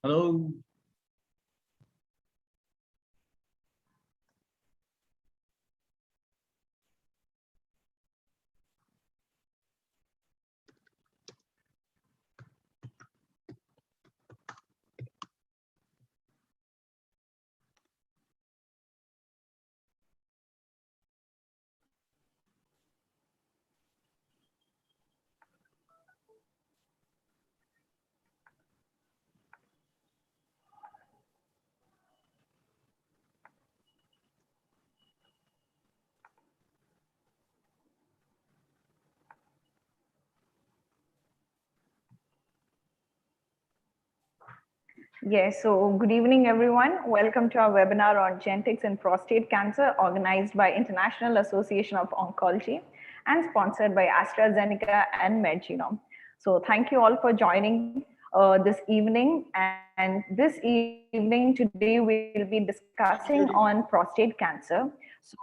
Hello. Yes, so good evening, everyone. Welcome to our webinar on genetics and prostate cancer, organized by International Association of Oncology and sponsored by AstraZeneca and MedGenome. So thank you all for joining this evening. And this evening, today we'll be discussing on prostate cancer. So,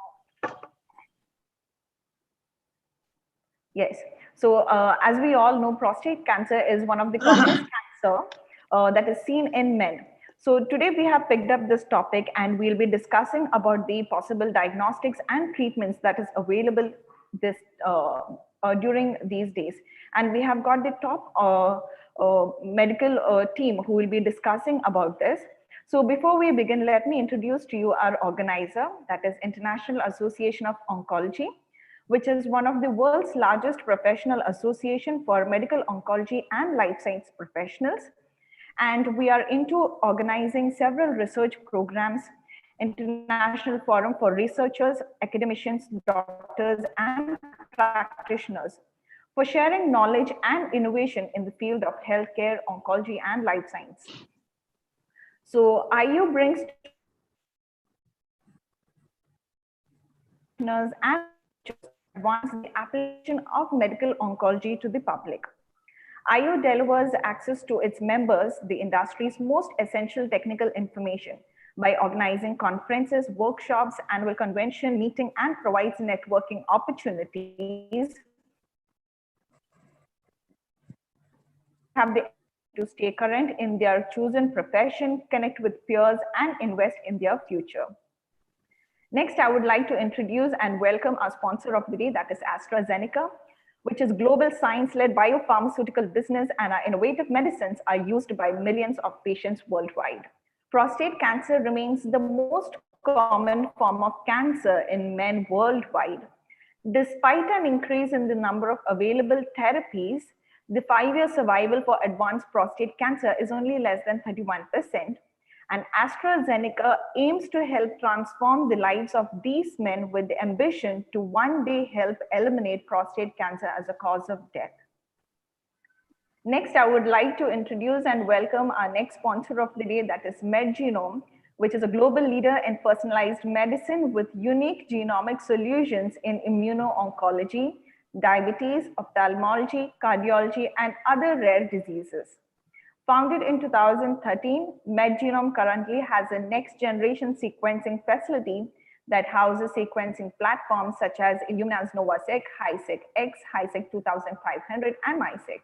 yes. So as we all know, prostate cancer is one of the commonest cancer that is seen in men. So today we have picked up this topic and we'll be discussing about the possible diagnostics and treatments that is available this during these days. And we have got the top medical team who will be discussing about this. So before we begin, let me introduce to you our organizer, that is International Association of Oncology, which is one of the world's largest professional association for medical oncology and life science professionals. And we are into organizing several research programs, international forum for researchers, academicians, doctors, and practitioners for sharing knowledge and innovation in the field of healthcare, oncology, and life science. So IU brings and advance the application of medical oncology to the public. IO delivers access to its members, the industry's most essential technical information, by organizing conferences, workshops, annual convention, meeting, and provides networking opportunities. Have the to stay current in their chosen profession, connect with peers, and invest in their future. Next, I would like to introduce and welcome our sponsor of the day, that is AstraZeneca, which is global science-led biopharmaceutical business, and our innovative medicines are used by millions of patients worldwide. Prostate cancer remains the most common form of cancer in men worldwide. Despite an increase in the number of available therapies, the 5-year survival for advanced prostate cancer is only less than 31%. And AstraZeneca aims to help transform the lives of these men with the ambition to one day help eliminate prostate cancer as a cause of death. Next, I would like to introduce and welcome our next sponsor of the day, that is MedGenome, which is a global leader in personalized medicine with unique genomic solutions in immuno-oncology, diabetes, ophthalmology, cardiology, and other rare diseases. Founded in 2013, MedGenome currently has a next-generation sequencing facility that houses sequencing platforms such as Illumina's NovaSeq, HiSeq X, HiSeq 2500, and MySeq.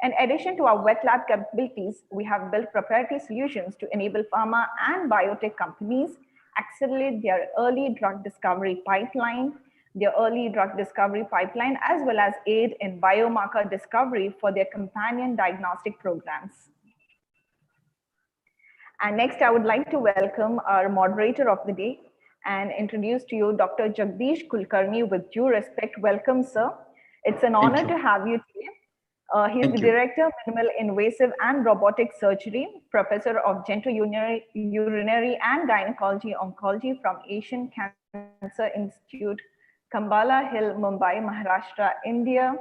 In addition to our wet lab capabilities, we have built proprietary solutions to enable pharma and biotech companies accelerate their early drug discovery pipeline, as well as aid in biomarker discovery for their companion diagnostic programs. And next, I would like to welcome our moderator of the day and introduce to you Dr. Jagdish Kulkarni with due respect. Welcome, sir. It's an honor to have you today. He's the Director, Minimal Invasive and Robotic Surgery, Professor of Genitourinary and Gynecology Oncology from Asian Cancer Institute, Kambala Hill, Mumbai, Maharashtra, India.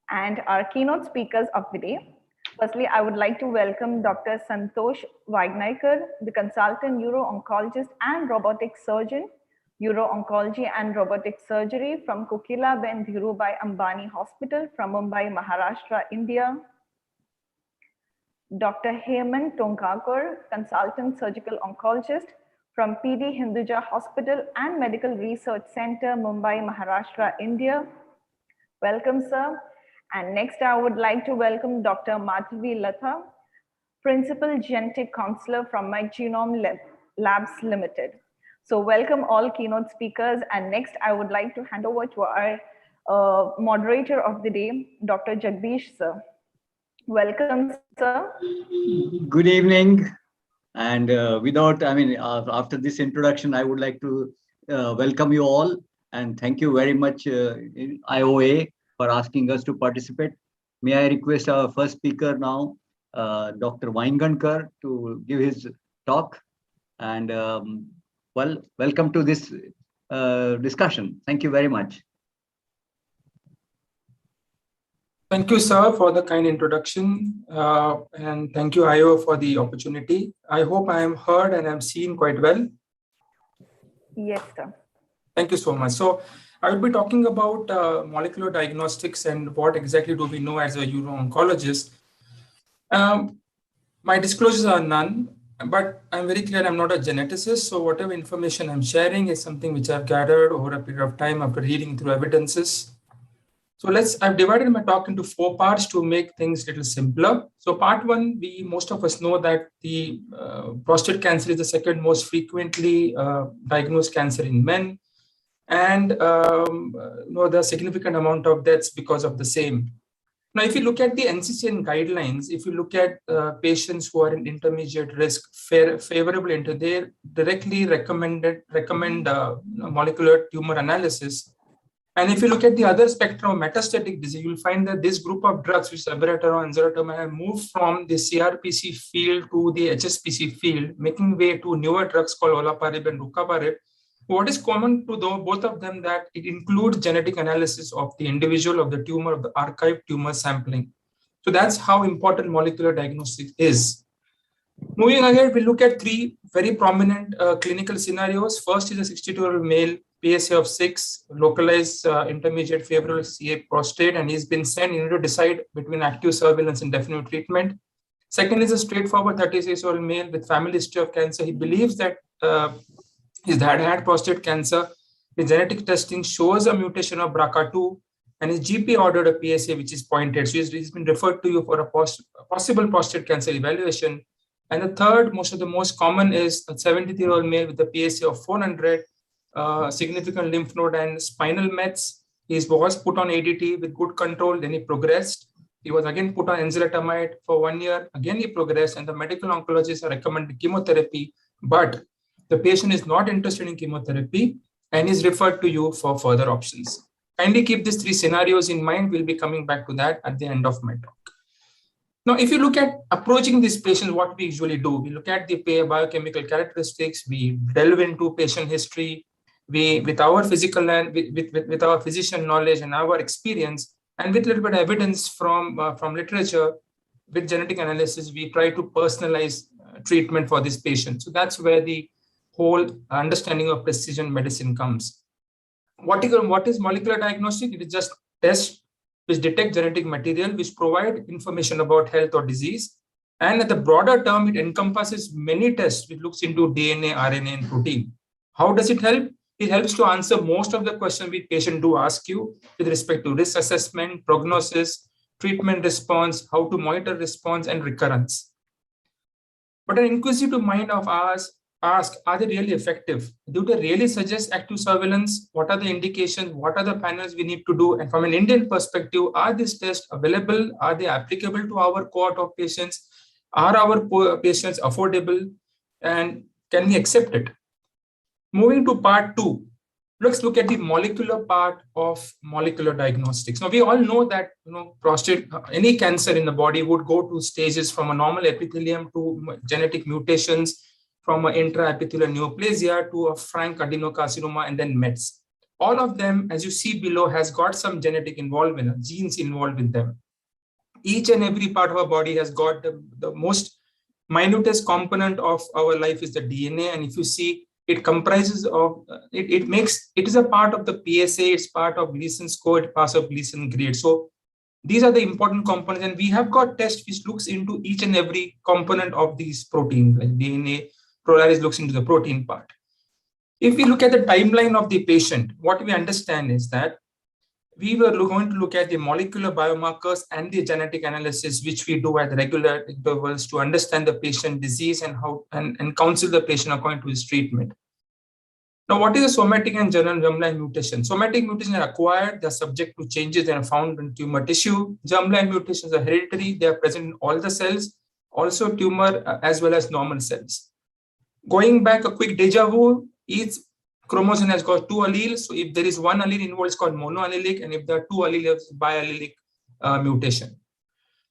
And our keynote speakers of the day. Firstly, I would like to welcome Dr. Santosh Waigankar, the consultant Urooncologist and robotic surgeon, Urooncology and robotic surgery from Kokilaben, Dhirubhai, Ambani Hospital from Mumbai, Maharashtra, India. Dr. Hemant, Tongaonkar, consultant surgical oncologist from P.D.Hinduja Hospital and Medical Research Center, Mumbai, Maharashtra, India. Welcome, sir. And next, I would like to welcome Dr. Madhavi Latha, Principal Genetic Counselor from MedGenome Labs Limited. So welcome all keynote speakers. And next, I would like to hand over to our moderator of the day, Dr. Jagdish, sir. Welcome, sir. Good evening. And after this introduction, I would like to welcome you all and thank you very much in IOA for asking us to participate. May I request our first speaker now, Dr. Waigankar, to give his talk. And welcome to this discussion. Thank you very much. Thank you, sir, for the kind introduction. And thank you, IO, for the opportunity. I hope I am heard and I'm seen quite well. Yes, sir. Thank you so much. So I will be talking about molecular diagnostics and what exactly do we know as a Urooncologist. My disclosures are none, but I'm very clear I'm not a geneticist. So whatever information I'm sharing is something which I've gathered over a period of time after reading through evidences. So I've divided my talk into 4 parts to make things a little simpler. So part 1, most of us know that the prostate cancer is the second most frequently diagnosed cancer in men. And there's a significant amount of deaths because of the same. Now, if you look at the NCCN guidelines, if you look at patients who are in intermediate risk, favorable into, they directly recommend molecular tumor analysis. And if you look at the other spectrum of metastatic disease, you'll find that this group of drugs, which is abiraterone and enzalutamide, have moved from the CRPC field to the HSPC field, making way to newer drugs called olaparib and rucaparib. What is common to both of them that it includes genetic analysis of the individual, of the tumor, of the archived tumor sampling. So that's how important molecular diagnostics is. Moving ahead, we look at 3 very prominent clinical scenarios. First is a 62-year-old male, PSA of 6, localized intermediate favorable CA prostate, and he's been sent. You need to decide between active surveillance and definitive treatment. Second is a straightforward 36-year-old male with family history of cancer. He believes that his dad had prostate cancer. His genetic testing shows a mutation of BRCA2, and his GP ordered a PSA which is pointed. So he's been referred to you for a possible prostate cancer evaluation. And the third, the most common, is a 73-year-old male with a PSA of 400, significant lymph node and spinal mets. He was put on ADT with good control, then he progressed. He was again put on enzalutamide for 1 year. Again, he progressed, and the medical oncologists are recommending chemotherapy, but the patient is not interested in chemotherapy and is referred to you for further options. Kindly keep these 3 scenarios in mind. We'll be coming back to that at the end of my talk. Now, if you look at approaching these patients, what we usually do, we look at the biochemical characteristics, we delve into patient history, with our physical and with our physician knowledge and our experience, and with a little bit of evidence from literature, with genetic analysis, we try to personalize treatment for this patient. So that's where the whole understanding of precision medicine comes. What is molecular diagnostic? It is just tests which detect genetic material, which provide information about health or disease. And at the broader term, it encompasses many tests, which looks into DNA, RNA, and protein. How does it help? It helps to answer most of the questions which patient do ask you with respect to risk assessment, prognosis, treatment response, how to monitor response, and recurrence. But an inquisitive mind of ours asks, are they really effective? Do they really suggest active surveillance? What are the indications? What are the panels we need to do? And from an Indian perspective, are these tests available? Are they applicable to our cohort of patients? Are our patients affordable? And can we accept it? Moving to part 2, let's look at the molecular part of molecular diagnostics. Now, we all know that prostate, any cancer in the body would go to stages from a normal epithelium to genetic mutations, from an intraepithelial neoplasia to a frank adenocarcinoma, and then mets. All of them, as you see below, has got some genetic involvement, genes involved with them. Each and every part of our body has got the most minutest component of our life is the DNA. And if you see, it comprises of, it is a part of the PSA, it's part of Gleason score, it's part of Gleason grade. So these are the important components, and we have got tests which looks into each and every component of these proteins, like DNA. Prolaris looks into the protein part. If we look at the timeline of the patient, what we understand is that we were going to look at the molecular biomarkers and the genetic analysis, which we do at regular intervals to understand the patient disease and how and counsel the patient according to his treatment. Now, what is a somatic and germline mutation? Somatic mutations are acquired, they are subject to changes that are found in tumor tissue. Germline mutations are hereditary, they are present in all the cells, also tumor as well as normal cells. Going back a quick deja vu, each chromosome has got 2 alleles. So if there is one allele involved, it's called monoallelic, and if there are 2 alleles, biallelic mutation.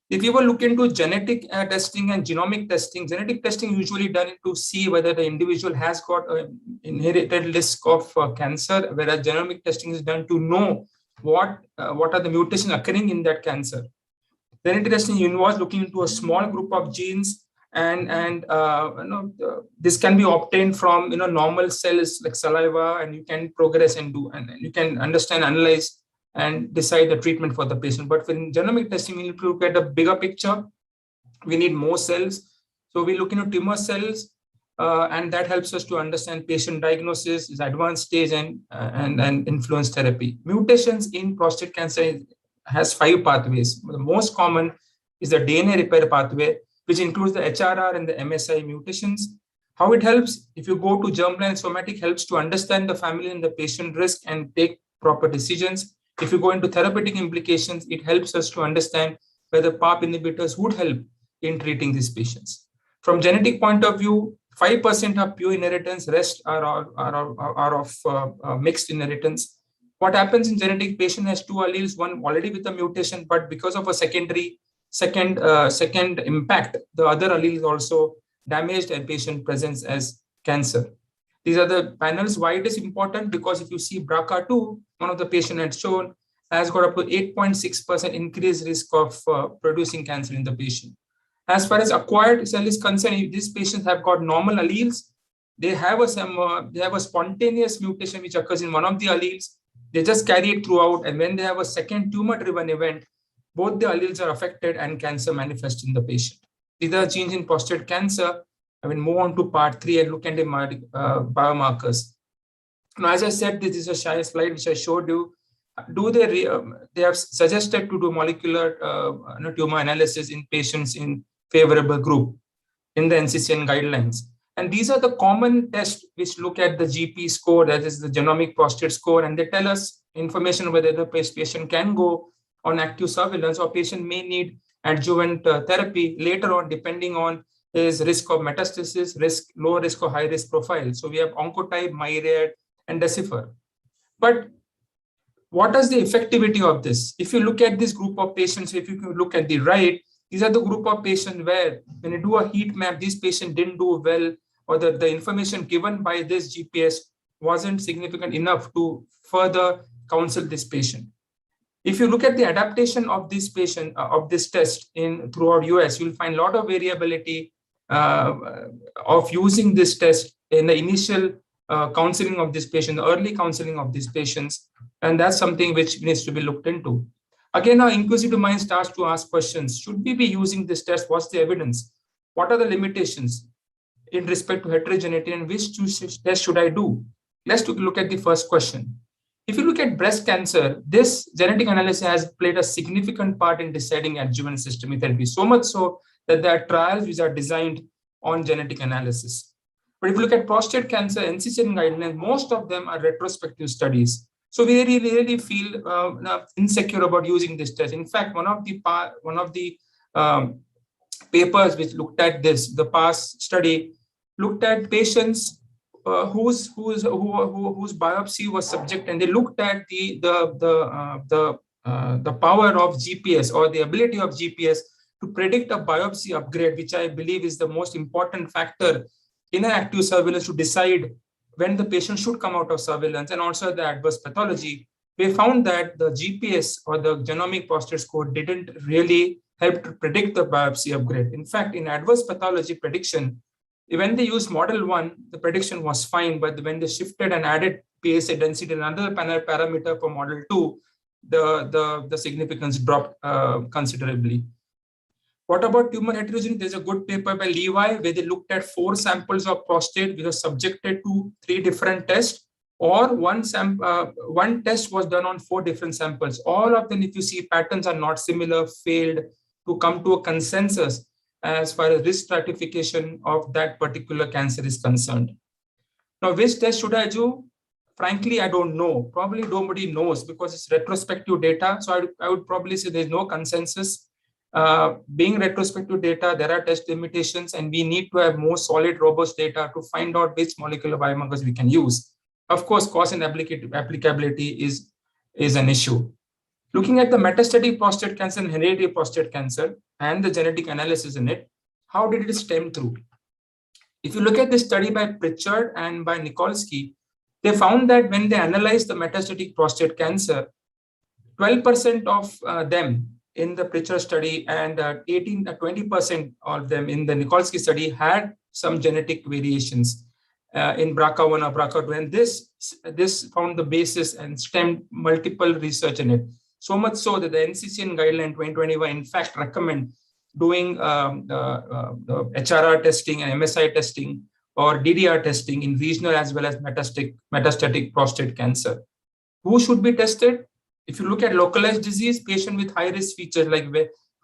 If you will look into genetic testing and genomic testing, genetic testing usually done to see whether the individual has got an inherited risk of cancer, whereas genomic testing is done to know what are the mutations occurring in that cancer. Genetic testing involves looking into a small group of genes, and this can be obtained from normal cells like saliva, and you can progress and do, and you can understand, analyze, and decide the treatment for the patient. But in genomic testing, we need to look at the bigger picture. We need more cells. So we look into tumor cells, and that helps us to understand patient diagnosis, is advanced stage, and influence therapy. Mutations in prostate cancer has 5 pathways. The most common is the DNA repair pathway, which includes the HRR and the MSI mutations. How it helps? If you go to germline somatic, helps to understand the family and the patient risk and take proper decisions. If you go into therapeutic implications, it helps us to understand whether PARP inhibitors would help in treating these patients. From genetic point of view, 5% are pure inheritance, rest are of mixed inheritance. What happens in genetic patient has 2 alleles, one already with a mutation, but because of a second impact, the other allele is also damaged and patient presents as cancer. These are the panels. Why it is important? Because if you see BRCA2, one of the patient had shown, has got up to 8.6% increased risk of producing cancer in the patient. As far as acquired cell is concerned, if these patients have got normal alleles, they have a spontaneous mutation which occurs in one of the alleles. They just carry it throughout, and when they have a second tumor-driven event, both the alleles are affected and cancer manifests in the patient. These are genes in prostate cancer. I will move on to part 3 and look at the biomarkers. Now, as I said, this is a slide which I showed you. They have suggested to do molecular tumor analysis in patients in favorable group in the NCCN guidelines. And these are the common tests which look at the GP score, that is the genomic prostate score, and they tell us information whether the patient can go on active surveillance or patient may need adjuvant therapy later on, depending on his risk of metastasis, low risk or high risk profile. So we have Oncotype, Myriad, and Decipher. But what is the effectivity of this? If you look at this group of patients, if you look at the right, these are the group of patients where when you do a heat map, these patients didn't do well, or the information given by this GPS wasn't significant enough to further counsel this patient. If you look at the adaptation of this patient, of this test throughout US, you'll find a lot of variability of using this test in the initial counseling of this patient, the early counseling of these patients, and that's something which needs to be looked into. Again, our inquisitive mind starts to ask questions. Should we be using this test? What's the evidence? What are the limitations in respect to heterogeneity, and which test should I do? Let's look at the first question. If you look at breast cancer, this genetic analysis has played a significant part in deciding adjuvant systemic therapy, so much so that there are trials which are designed on genetic analysis. But if you look at prostate cancer, NCCN guidelines, most of them are retrospective studies. So we really feel insecure about using this test. In fact, one of the papers which looked at this, the PASS study, looked at patients whose biopsy was subject, and they looked at the power of GPS, or the ability of GPS to predict a biopsy upgrade, which I believe is the most important factor in an active surveillance to decide when the patient should come out of surveillance, and also the adverse pathology. We found that the GPS, or the genomic prostate score, didn't really help to predict the biopsy upgrade. In fact, in adverse pathology prediction, when they used model 1, the prediction was fine, but when they shifted and added PSA density, another parameter for model 2, the significance dropped considerably. What about tumor heterogeneity? There's a good paper by Levi where they looked at 4 samples of prostate which were subjected to 3 different tests. or one test was done on 4 different samples. All of them, if you see patterns are not similar, failed to come to a consensus as far as risk stratification of that particular cancer is concerned. Now, which test should I do? Frankly, I don't know. Probably nobody knows because it's retrospective data. So I would probably say there's no consensus. Being retrospective data, there are test limitations, and we need to have more solid, robust data to find out which molecular biomarkers we can use. Of course, cost and applicability is an issue. Looking at the metastatic prostate cancer and hereditary prostate cancer and the genetic analysis in it, how did it stem through? If you look at the study by Pritchard and by Nikolsky, they found that when they analyzed the metastatic prostate cancer, 12% of them in the Pritchard study and 20% of them in the Nikolsky study had some genetic variations in BRCA1 or BRCA2. And this found the basis and stemmed multiple research in it. So much so that the NCCN guideline 2021 in fact recommend doing HRR testing and MSI testing or DDR testing in regional as well as metastatic prostate cancer. Who should be tested? If you look at localized disease, patient with high-risk features like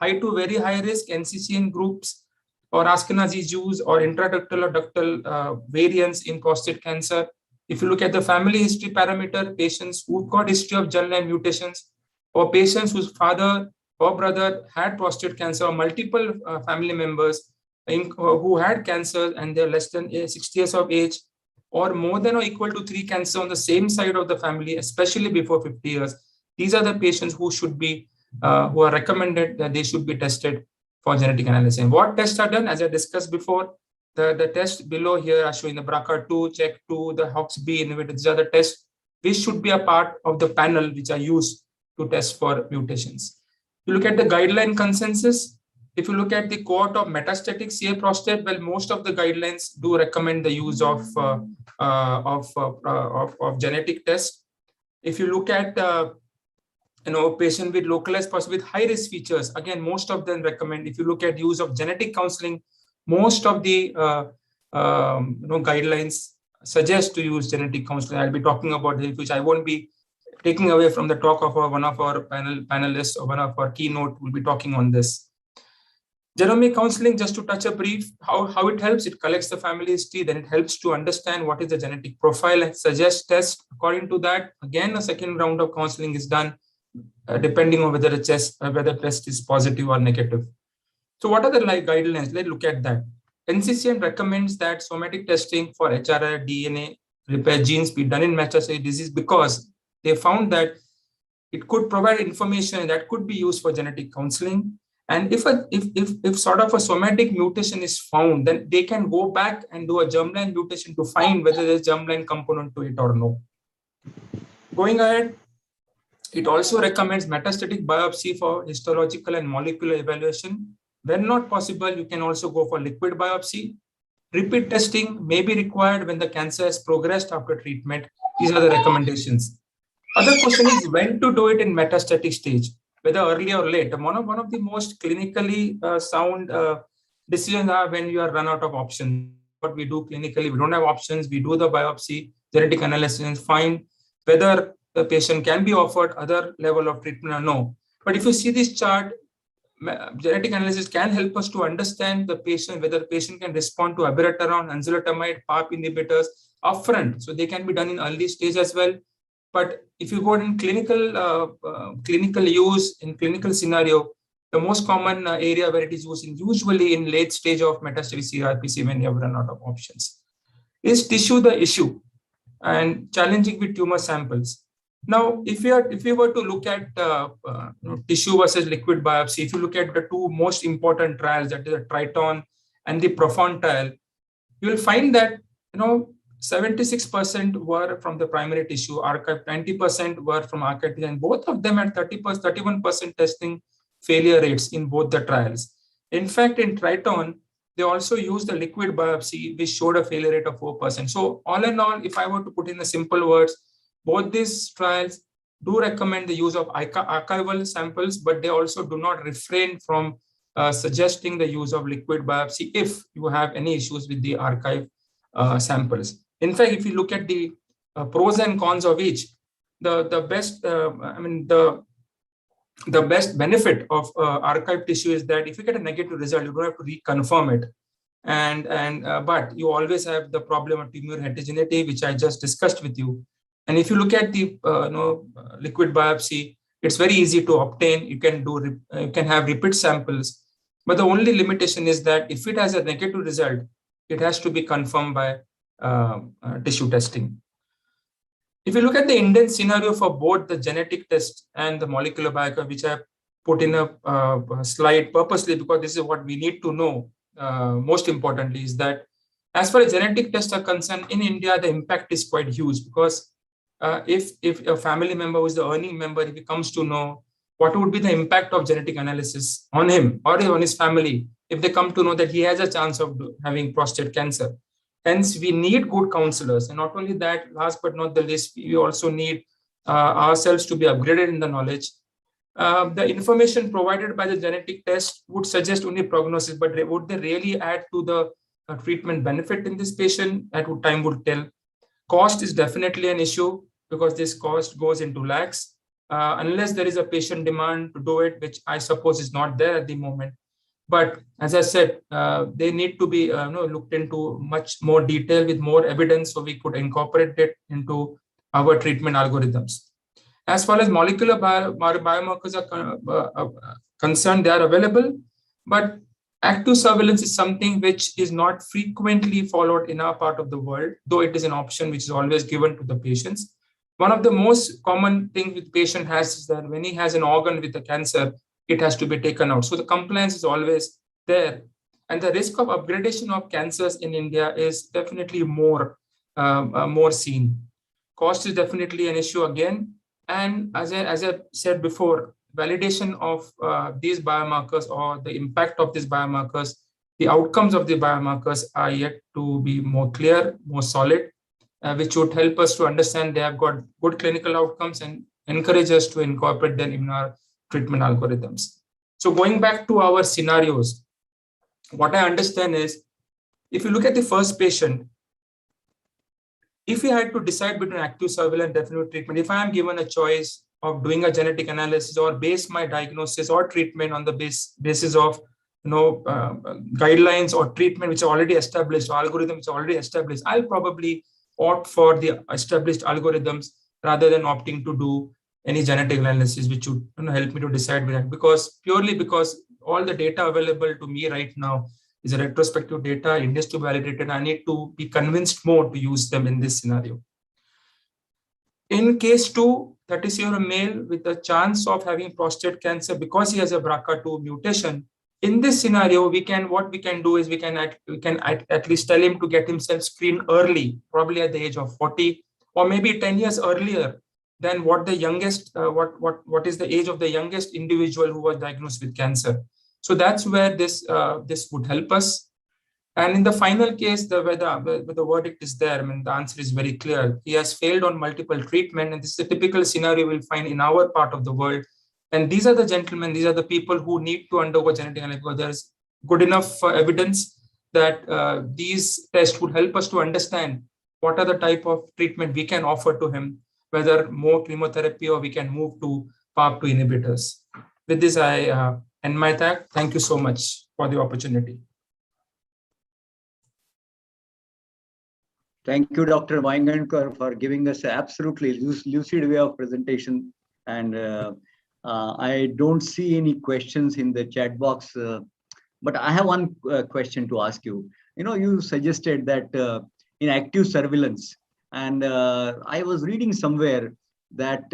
high to very high risk NCCN groups or Ashkenazi Jews or intraductal or ductal variants in prostate cancer. If you look at the family history parameter, patients who've got history of germline mutations or patients whose father or brother had prostate cancer or multiple family members who had cancer and they're less than 60 years of age or more than or equal to 3 cancer on the same side of the family, especially before 50 years. These are the patients who should be, who are recommended that they should be tested for genetic analysis. And what tests are done? As I discussed before, the tests below here are showing the BRCA2, CHEK2, the HOXB inhibitor. These are the tests which should be a part of the panel which are used to test for mutations. If you look at the guideline consensus, if you look at the cohort of metastatic CA prostate, well, most of the guidelines do recommend the use of genetic tests. If you look at patient with localized prostate with high risk features, again, most of them recommend. If you look at use of genetic counseling, most of the guidelines suggest to use genetic counseling. I'll be talking about this, which I won't be taking away from the talk of one of our panelists or one of our keynote. We'll be talking on this. Genomic counseling, just to touch a brief, how it helps, it collects the family history, then it helps to understand what is the genetic profile and suggests tests. According to that, again, a second round of counseling is done, depending on whether the test is positive or negative. So what are the guidelines? Let's look at that. NCCN recommends that somatic testing for HRR, DNA, repair genes be done in metastatic disease because they found that it could provide information that could be used for genetic counseling. And if sort of a somatic mutation is found, then they can go back and do a germline mutation to find whether there's germline component to it or no. Going ahead, it also recommends metastatic biopsy for histological and molecular evaluation. When not possible, you can also go for liquid biopsy. Repeat testing may be required when the cancer has progressed after treatment. These are the recommendations. Other question is when to do it in metastatic stage, whether early or late. One of the most clinically sound decisions are when you are run out of options. What we do clinically, we don't have options. We do the biopsy, genetic analysis, find whether the patient can be offered other level of treatment or no. But if you see this chart, genetic analysis can help us to understand the patient, whether the patient can respond to abiraterone, enzalutamide, PARP inhibitors upfront. So they can be done in early stage as well. But if you go in clinical use, in clinical scenario, the most common area where it is used usually in late stage of metastatic CRPC when you have run out of options. Is tissue the issue and challenging with tumor samples? Now, if you were to look at tissue versus liquid biopsy, if you look at the two most important trials, that is the Triton and the Profound trial, you will find that 76% were from the primary tissue archive, 20% were from archive, and both of them had 31% testing failure rates in both the trials. In fact, in Triton, they also used the liquid biopsy, which showed a failure rate of 4%. So all in all, if I were to put in the simple words, both these trials do recommend the use of archival samples, but they also do not refrain from suggesting the use of liquid biopsy if you have any issues with the archive samples. In fact, if you look at the pros and cons of each. The best benefit of archive tissue is that if you get a negative result, you don't have to reconfirm it. But you always have the problem of tumor heterogeneity, which I just discussed with you. And if you look at the liquid biopsy, it's very easy to obtain. You can have repeat samples, but the only limitation is that if it has a negative result, it has to be confirmed by tissue testing. If you look at the Indian scenario for both the genetic test and the molecular biomarker, which I put in a slide purposely because this is what we need to know. Most importantly is that as far as genetic tests are concerned in India, the impact is quite huge because if a family member who is the earning member, if he comes to know what would be the impact of genetic analysis on him or on his family, if they come to know that he has a chance of having prostate cancer. Hence, we need good counselors. And not only that, last but not the least, we also need ourselves to be upgraded in the knowledge. The information provided by the genetic test would suggest only prognosis, but would they really add to the treatment benefit in this patient? That time would tell. Cost is definitely an issue because this cost goes into lakhs. Unless there is a patient demand to do it, which I suppose is not there at the moment. But as I said, they need to be looked into much more detail with more evidence so we could incorporate it into our treatment algorithms. As far as molecular biomarkers are concerned, they are available, but active surveillance is something which is not frequently followed in our part of the world, though it is an option which is always given to the patients. One of the most common things with patient has is that when he has an organ with a cancer, it has to be taken out. So the compliance is always there. And the risk of upgradation of cancers in India is definitely more seen. Cost is definitely an issue again. And as I said before, validation of these biomarkers or the impact of these biomarkers, the outcomes of the biomarkers are yet to be more clear, more solid, which would help us to understand they have got good clinical outcomes and encourage us to incorporate them in our treatment algorithms. So going back to our scenarios, what I understand is, if you look at the first patient, if we had to decide between active surveillance and definitive treatment, if I am given a choice of doing a genetic analysis or base my diagnosis or treatment on the basis of guidelines or treatment which are already established or algorithm which are already established, I'll probably opt for the established algorithms rather than opting to do any genetic analysis, which would help me to decide with that. Because all the data available to me right now is a retrospective data, it needs to be validated. I need to be convinced more to use them in this scenario. In case 2, that is you're a male with a chance of having prostate cancer because he has a BRCA2 mutation. In this scenario, what we can do is we can at least tell him to get himself screened early, probably at the age of 40, or maybe 10 years earlier than what the youngest, what is the age of the youngest individual who was diagnosed with cancer. So that's where this would help us. And in the final case, where the verdict is there, I mean, the answer is very clear. He has failed on multiple treatment, and this is a typical scenario we'll find in our part of the world. And these are the gentlemen, these are the people who need to undergo genetic analysis because there's good enough evidence that these tests would help us to understand what are the type of treatment we can offer to him, whether more chemotherapy or we can move to PARP2 inhibitors. With this, I end my talk. Thank you so much for the opportunity. Thank you, Dr. Waigankar, for giving us an absolutely lucid way of presentation. And I don't see any questions in the chat box, but I have one question to ask you. You suggested that in active surveillance, and I was reading somewhere that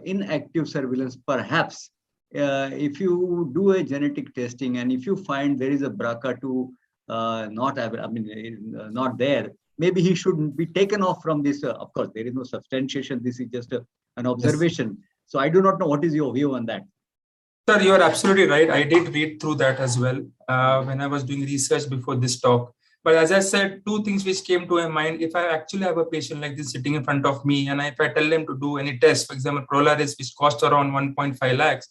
in active surveillance, perhaps if you do a genetic testing and if you find there is a BRCA2 not there, maybe he shouldn't be taken off from this. Of course, there is no substantiation. This is just an observation. Yes. So I do not know what is your view on that. Sir, you are absolutely right. I did read through that as well when I was doing research before this talk. But as I said, 2 things which came to my mind. If I actually have a patient like this sitting in front of me, and if I tell them to do any test, for example, Prolaris, which costs around 1.5 lakhs,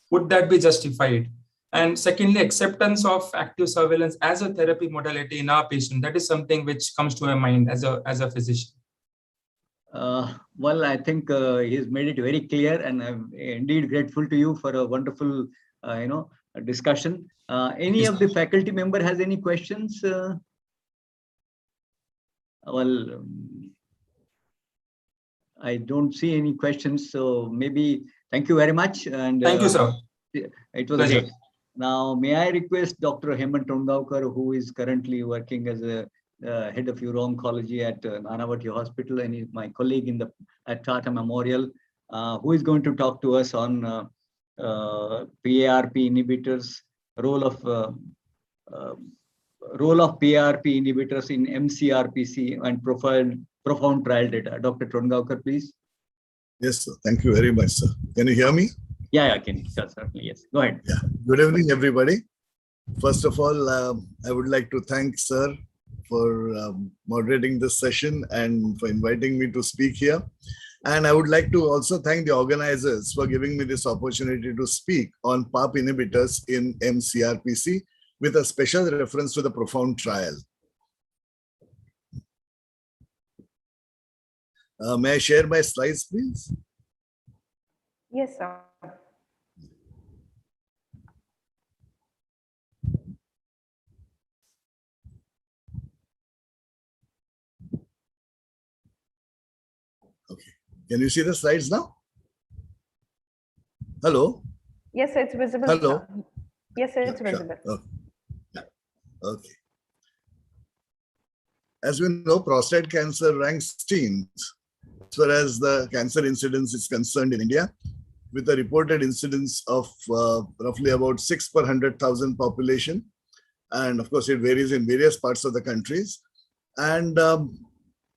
would that be justified? And secondly, acceptance of active surveillance as a therapy modality in our patient. That is something which comes to my mind as a physician. Well, I think he's made it very clear, and I'm indeed grateful to you for a wonderful, discussion. Any of the faculty member has any questions? Well, I don't see any questions, so maybe thank you very much. And Thank you, sir. It was Pleasure. great. Now, may I request Dr. Hemant Tongaonkar, who is currently working as a head of Urooncology at Nanavati Hospital, and is my colleague at Tata Memorial, who is going to talk to us on PARP inhibitors, role of PARP inhibitors in mCRPC and profound trial data. Dr. Tongaonkar, please. Yes, sir. Thank you very much, sir. Can you hear me? Yeah, I can. Certainly, yes. Go ahead. Yeah. Good evening, everybody. First of all, I would like to thank sir for moderating this session and for inviting me to speak here. And I would like to also thank the organizers for giving me this opportunity to speak on PARP inhibitors in mCRPC with a special reference to the PROFOUND trial. May I share my slides, please? Yes, sir. Okay. Can you see the slides now? Hello? Yes, it's visible. Hello? Sir. Yes, sir, it's Sure. visible. Okay. Yeah. Okay. As we know, prostate cancer ranks 16th as far as the cancer incidence is concerned in India, with a reported incidence of roughly about 6 per 100,000 population. And of course, it varies in various parts of the countries. And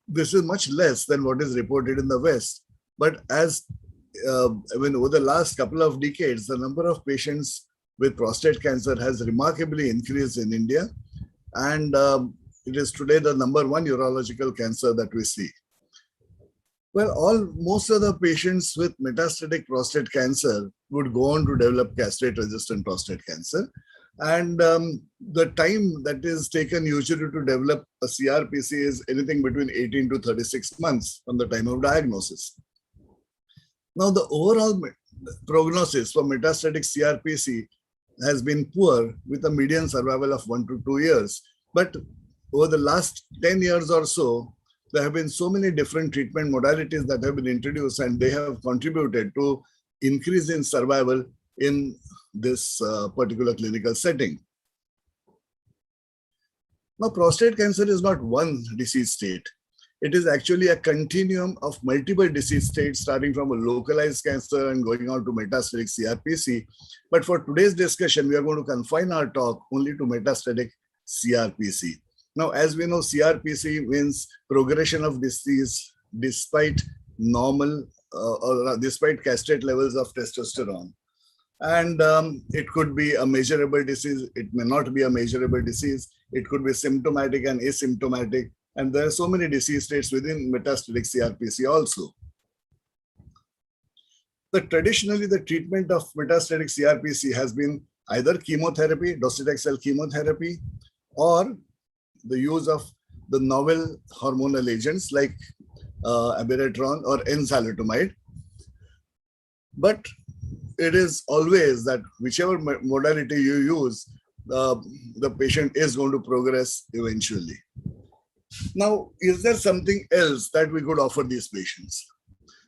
this is much less than what is reported in the West. But over the last couple of decades, the number of patients with prostate cancer has remarkably increased in India. And it is today the #1 urological cancer that we see. Well, most of the patients with metastatic prostate cancer would go on to develop castrate-resistant prostate cancer. And the time that is taken usually to develop a CRPC is anything between 18 to 36 months from the time of diagnosis. Now, the overall prognosis for metastatic CRPC has been poor, with a median survival of 1 to 2 years. But over the last 10 years or so, there have been so many different treatment modalities that have been introduced, and they have contributed to increase in survival in this particular clinical setting. Now, prostate cancer is not one disease state. It is actually a continuum of multiple disease states, starting from a localized cancer and going on to metastatic CRPC. But for today's discussion, we are going to confine our talk only to metastatic CRPC. Now, as we know, CRPC means progression of disease despite normal or despite castrate levels of testosterone. And it could be a measurable disease. It may not be a measurable disease. It could be symptomatic and asymptomatic. And there are so many disease states within metastatic CRPC also. Traditionally, the treatment of metastatic CRPC has been either chemotherapy, docetaxel chemotherapy, or the use of the novel hormonal agents like abiraterone or enzalutamide. But it is always that whichever modality you use, the patient is going to progress eventually. Now, is there something else that we could offer these patients?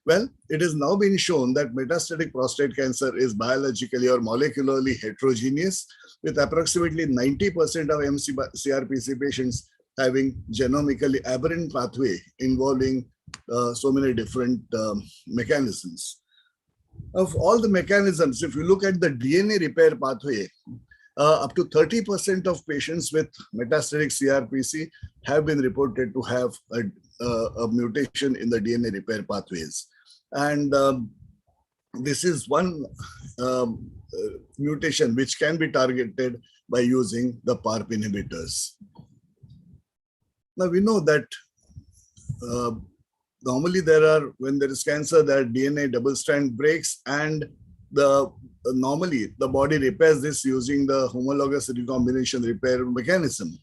Well, it has now been shown that metastatic prostate cancer is biologically or molecularly heterogeneous, with approximately 90% of mCRPC patients having genomically aberrant pathway involving so many different mechanisms. Of all the mechanisms, if you look at the DNA repair pathway, up to 30% of patients with metastatic CRPC have been reported to have a mutation in the DNA repair pathways. And this is one mutation which can be targeted by using the PARP inhibitors. Now, we know that normally when there is cancer, there are DNA double-strand breaks, and normally the body repairs this using the homologous recombination repair mechanism.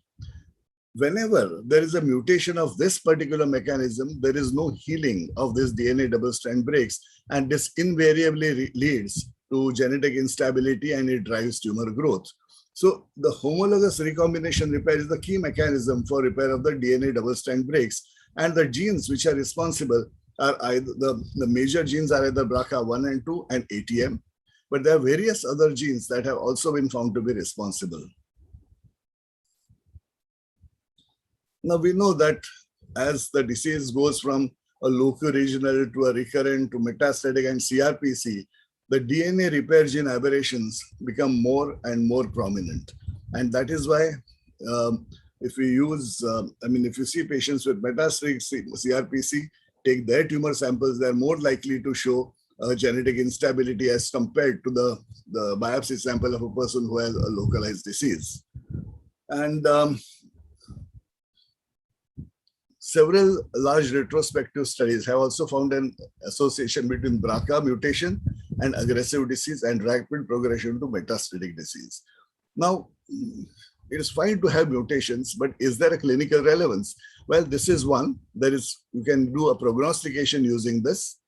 whenever there is a mutation of this particular mechanism, there is no healing of this DNA double-strand breaks, and this invariably leads to genetic instability and it drives tumor growth. So the homologous recombination repair is the key mechanism for repair of the DNA double-strand breaks, and the genes which are responsible are either the major genes are either BRCA1 and 2 and ATM, but there are various other genes that have also been found to be responsible. Now we know that as the disease goes from a loco-regional to a recurrent to metastatic and CRPC, the DNA repair gene aberrations become more and more prominent. And that is why if we use, if you see patients with metastatic CRPC, take their tumor samples, they're more likely to show genetic instability as compared to the biopsy sample of a person who has a localized disease. And several large retrospective studies have also found an association between BRCA mutation and aggressive disease and rapid progression to metastatic disease. Now, it is fine to have mutations, but is there a clinical relevance? Well, this is one. You can do a prognostication using this,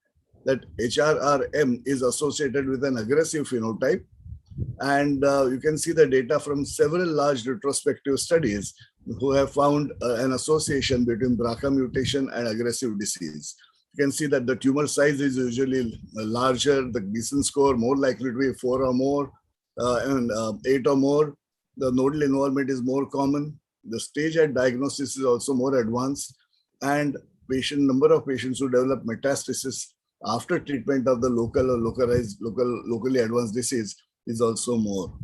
that HRRM is associated with an aggressive phenotype. And you can see the data from several large retrospective studies who have found an association between BRCA mutation and aggressive disease. You can see that the tumor size is usually larger, the Gleason score more likely to be 4 or more, and 8 or more. The nodal involvement is more common. The stage at diagnosis is also more advanced, and number of patients who develop metastasis after treatment of the local or locally advanced disease is also more.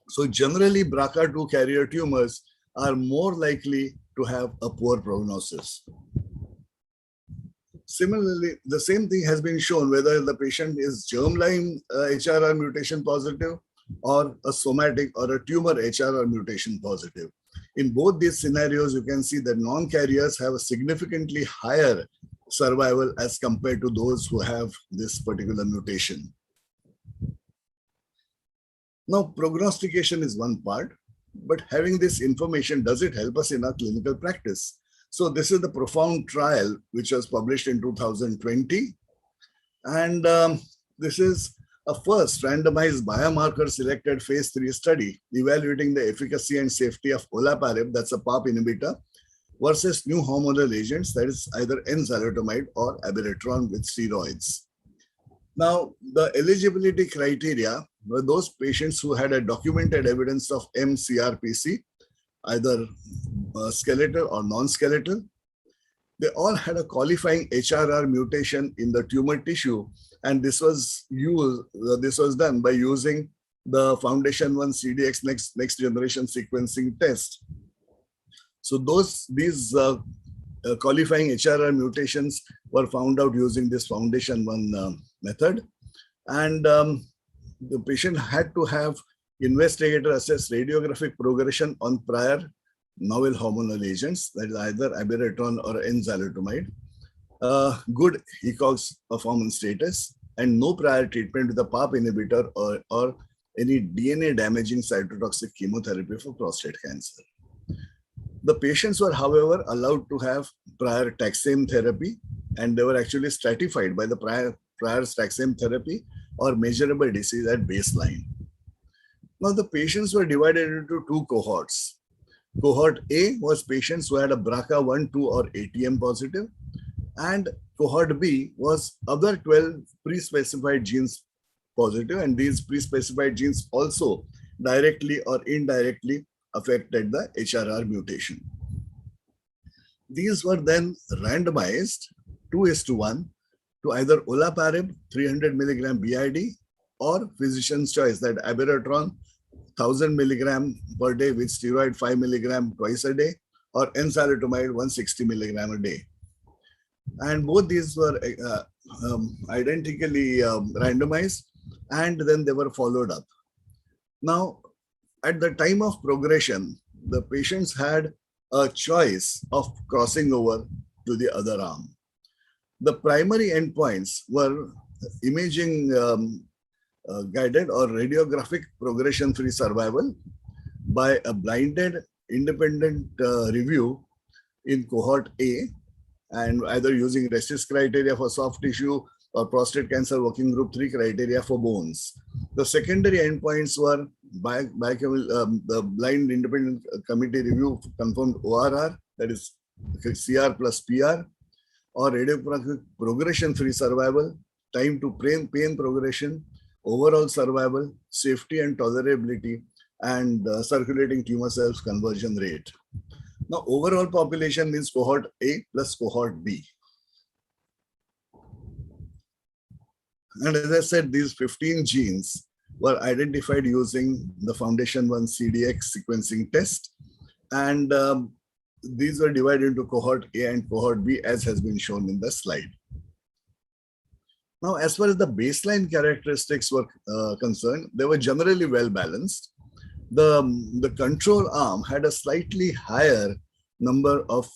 So generally, BRCA2 carrier tumors are more likely to have a poor prognosis. Similarly, the same thing has been shown whether the patient is germline HRR mutation positive or a somatic or a tumor HRR mutation positive. In both these scenarios, you can see that non-carriers have a significantly higher survival as compared to those who have this particular mutation. Now, prognostication is one part, but having this information, does it help us in our clinical practice? So this is the PROFOUND trial, which was published in 2020. And this is a first randomized biomarker selected phase 3 study evaluating the efficacy and safety of olaparib, that's a PARP inhibitor, versus new hormonal agents, that is either enzalutamide or abiraterone with steroids. Now, the eligibility criteria were those patients who had a documented evidence of mCRPC, either skeletal or non-skeletal. They all had a qualifying HRR mutation in the tumor tissue, and this was done by using the Foundation 1 CDX next generation sequencing test. So these qualifying HRR mutations were found out using this Foundation 1 method, and the patient had to have investigator-assessed radiographic progression on prior novel hormonal agents, that is either abiraterone or enzalutamide, good ECOG performance status, and no prior treatment with a PARP inhibitor or any DNA-damaging cytotoxic chemotherapy for prostate cancer. The patients were, however, allowed to have prior taxane therapy, and they were actually stratified by the prior taxane therapy or measurable disease at baseline. Now, the patients were divided into two cohorts. Cohort A was patients who had a BRCA1, 2, or ATM positive, and cohort B was other 12 pre-specified genes positive, and these pre-specified genes also directly or indirectly affected the HRR mutation. These were then randomized 2:1 to either olaparib 300 milligram BID or physician's choice, that abiraterone 1000 milligram per day with steroid 5 milligram twice a day, or enzalutamide 160 milligram a day. And both these were identically randomized, and then they were followed up. Now, at the time of progression, the patients had a choice of crossing over to the other arm. The primary endpoints were imaging guided or radiographic progression-free survival by a blinded independent review in cohort A, and either using RECIST criteria for soft tissue or prostate cancer working group 3 criteria for bones. The secondary endpoints were the blind independent committee review confirmed ORR, that is CR plus PR, or radiographic progression-free survival, time to pain progression, overall survival, safety and tolerability, and circulating tumor cells conversion rate. Now, overall population means cohort A plus cohort B. And as I said, these 15 genes were identified using the Foundation 1 CDX sequencing test. And these were divided into cohort A and cohort B, as has been shown in the slide. Now, as far as the baseline characteristics were concerned, they were generally well balanced. The control arm had a slightly higher number of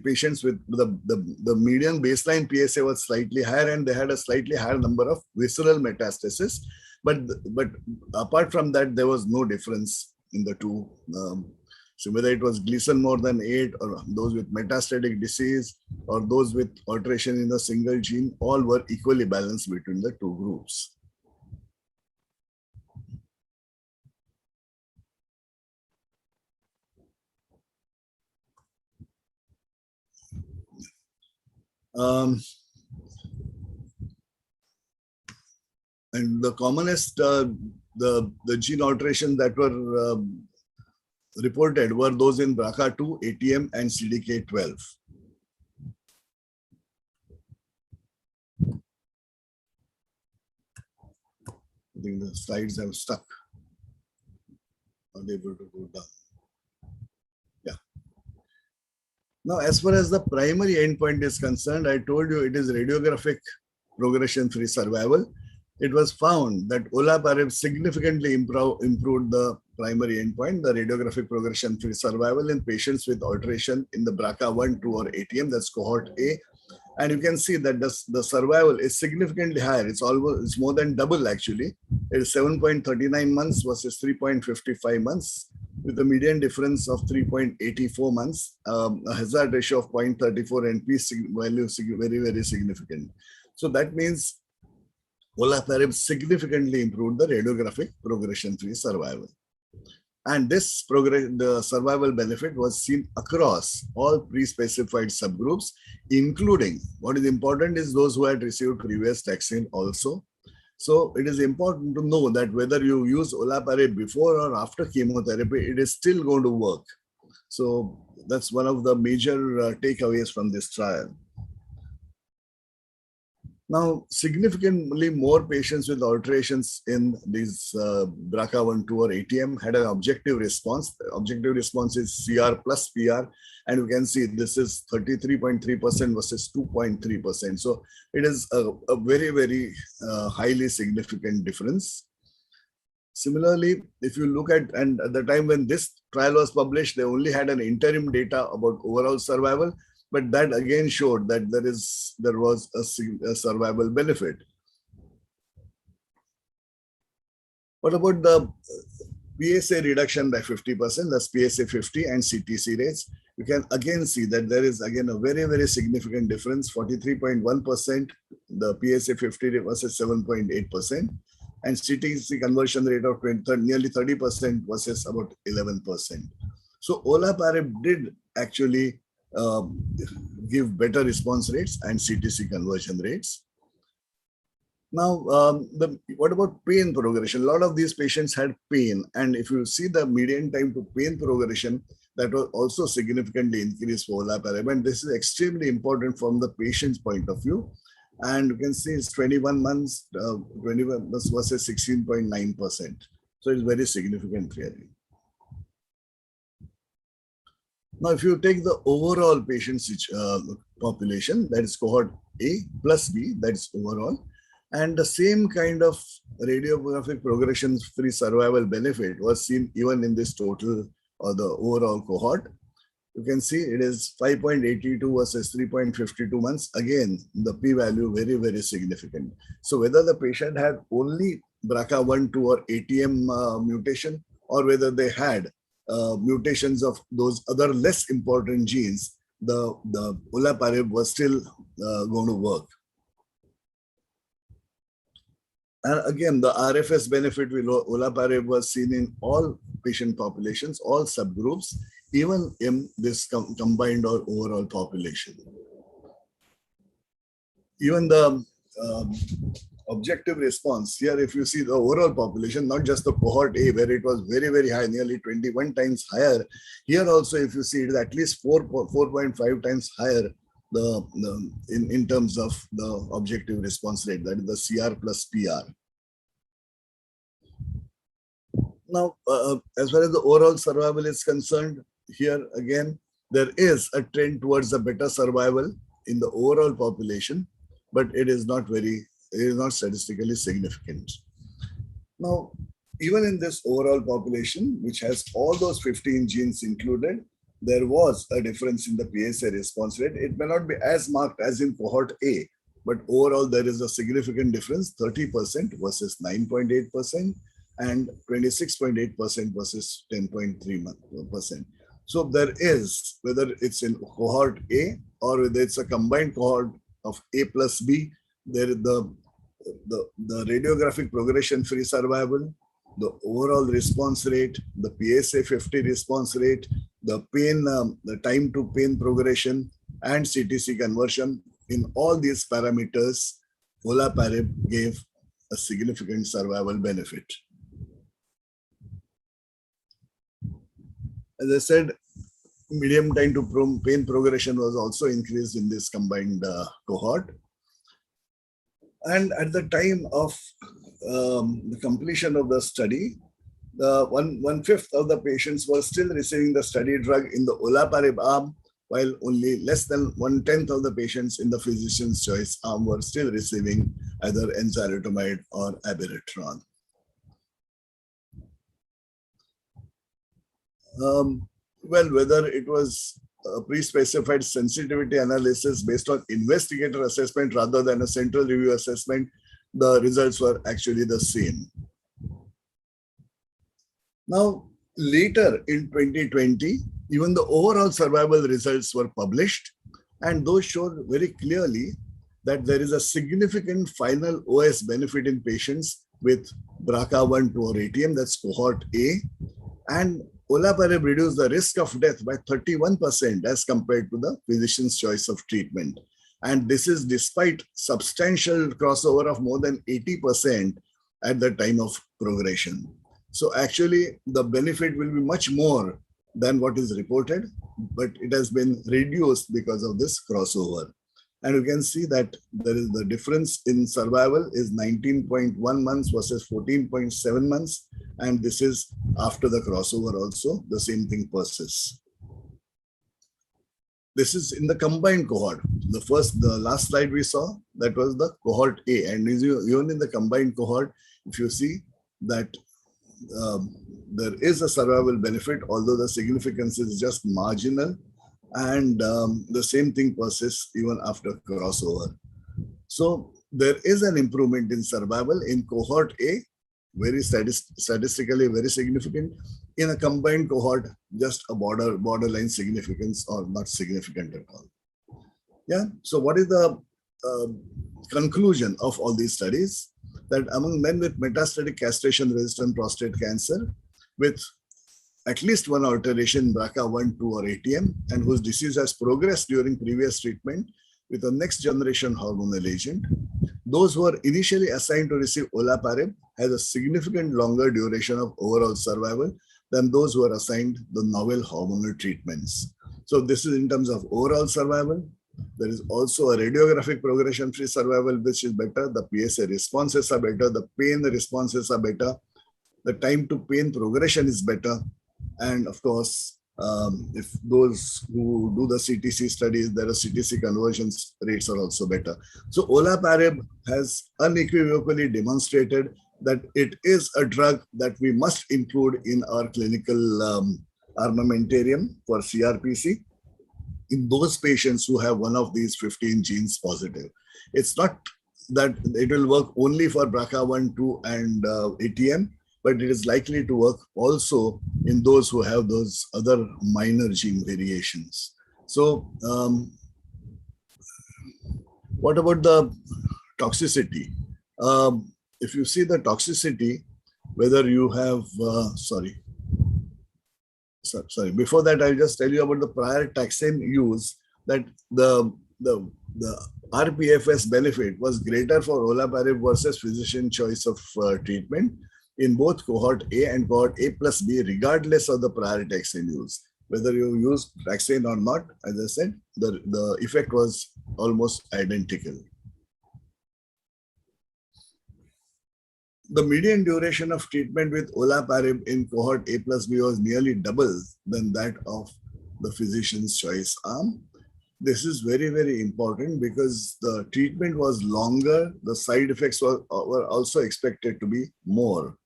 patients with the median baseline PSA was slightly higher, and they had a slightly higher number of visceral metastasis. But apart from that, there was no difference in the two. So whether it was Gleason more than 8, or those with metastatic disease, or those with alteration in a single gene, all were equally balanced between the two groups. And the commonest, the gene alterations that were reported were those in BRCA2, ATM, and CDK12. I think the slides have stuck. Not able to go down. Yeah. Now, as far as the primary endpoint is concerned, I told you it is radiographic progression-free survival. It was found that olaparib significantly improved the primary endpoint, the radiographic progression-free survival in patients with alteration in the BRCA1, 2, or ATM, that's cohort A. And you can see that the survival is significantly higher. It's more than double actually. It is 7.39 months versus 3.55 months, with a median difference of 3.84 months, a hazard ratio of 0.34, and P value very, very significant. So that means olaparib significantly improved the radiographic progression-free survival. And the survival benefit was seen across all pre-specified subgroups, including, what is important is those who had received previous taxane also. So it is important to know that whether you use olaparib before or after chemotherapy, it is still going to work. So that's one of the major takeaways from this trial. Now, significantly more patients with alterations in these BRCA1, 2, or ATM had an objective response. The objective response is CR plus PR, and you can see this is 33.3% versus 2.3%. So it is a very, very highly significant difference. Similarly, if you look at, and at the time when this trial was published, they only had an interim data about overall survival. But that again showed that there was a survival benefit. What about the PSA reduction by 50%, that's PSA 50 and CTC rates? You can again see that there is again a very, very significant difference, 43.1%, the PSA 50 versus 7.8%, and CTC conversion rate of nearly 30% versus about 11%. So olaparib did actually give better response rates and CTC conversion rates. Now, what about pain progression? A lot of these patients had pain, and if you see the median time to pain progression, that was also significantly increased for olaparib, and this is extremely important from the patient's point of view. And you can see it's 21 months, 21 versus 16.9%. So it's very significant really. Now, if you take the overall patient population, that is cohort A plus B, that's overall, and the same kind of radiographic progression-free survival benefit was seen even in this total or the overall cohort. You can see it is 5.82 versus 3.52 months. Again, the p-value very, very significant. So whether the patient had only BRCA1, 2, or ATM mutation, or whether they had mutations of those other less important genes, the olaparib was still going to work. And again, the RFS benefit with olaparib was seen in all patient populations, all subgroups, even in this combined or overall population. Even the objective response here, if you see the overall population, not just the cohort A, where it was very, very high, nearly 21 times higher. Here also, if you see it is at least 4.5 times higher in terms of the objective response rate, that is the CR plus PR. Now, as far as the overall survival is concerned, here again, there is a trend towards a better survival in the overall population, but it is not statistically significant. Now, even in this overall population, which has all those 15 genes included, there was a difference in the PSA response rate. It may not be as marked as in cohort A, but overall there is a significant difference, 30% versus 9.8% and 26.8% versus 10.3%. So there is, whether it's in cohort A or whether it's a combined cohort of A plus B, there is the radiographic progression-free survival, the overall response rate, the PSA 50 response rate, the pain, the time to pain progression, and CTC conversion. In all these parameters, olaparib gave a significant survival benefit. As I said, median time to pain progression was also increased in this combined cohort. And at the time of the completion of the study, one-fifth of the patients were still receiving the study drug in the olaparib arm, while only less than 1/10 of the patients in the physician's choice arm were still receiving either enzalutamide or abiraterone. Well, whether it was a pre-specified sensitivity analysis based on investigator assessment rather than a central review assessment, the results were actually the same. Now, later in 2020, even the overall survival results were published, and those showed very clearly that there is a significant final OS benefit in patients with BRCA1, 2, or ATM, that's cohort A, and olaparib reduced the risk of death by 31% as compared to the physician's choice of treatment. And this is despite substantial crossover of more than 80% at the time of progression. So actually, the benefit will be much more than what is reported, but it has been reduced because of this crossover. And you can see that there is the difference in survival is 19.1 months versus 14.7 months. And this is after the crossover also, the same thing persists. This is in the combined cohort. The last slide we saw, that was the cohort A. And even in the combined cohort, if you see that there is a survival benefit, although the significance is just marginal, and the same thing persists even after crossover. So there is an improvement in survival in cohort A, very statistically very significant. In a combined cohort, just a borderline significance or not significant at all. Yeah. So what is the conclusion of all these studies? That among men with metastatic castration-resistant prostate cancer with at least one alteration, BRCA1, 2, or ATM, and whose disease has progressed during previous treatment with a next generation hormonal agent, those who are initially assigned to receive olaparib has a significant longer duration of overall survival than those who are assigned the novel hormonal treatments. So this is in terms of overall survival. There is also a radiographic progression-free survival, which is better. The PSA responses are better. The pain responses are better. The time to pain progression is better. And of course, if those who do the CTC studies, their CTC conversions rates are also better. So olaparib has unequivocally demonstrated that it is a drug that we must include in our clinical armamentarium for CRPC in those patients who have one of these 15 genes positive. It's not that it will work only for BRCA1, 2, and ATM. but it is likely to work also in those who have those other minor gene variations. So what about the toxicity? If you see the toxicity, whether you have, sorry, before that, I'll just tell you about the prior taxane use, that the RPFS benefit was greater for olaparib versus physician choice of treatment in both cohort A and cohort A plus B, regardless of the prior taxane use. Whether you use taxane or not, as I said, the effect was almost identical. The median duration of treatment with olaparib in cohort A plus B was nearly double than that of the physician's choice arm. This is very, very important because the treatment was longer. The side effects were also expected to be more.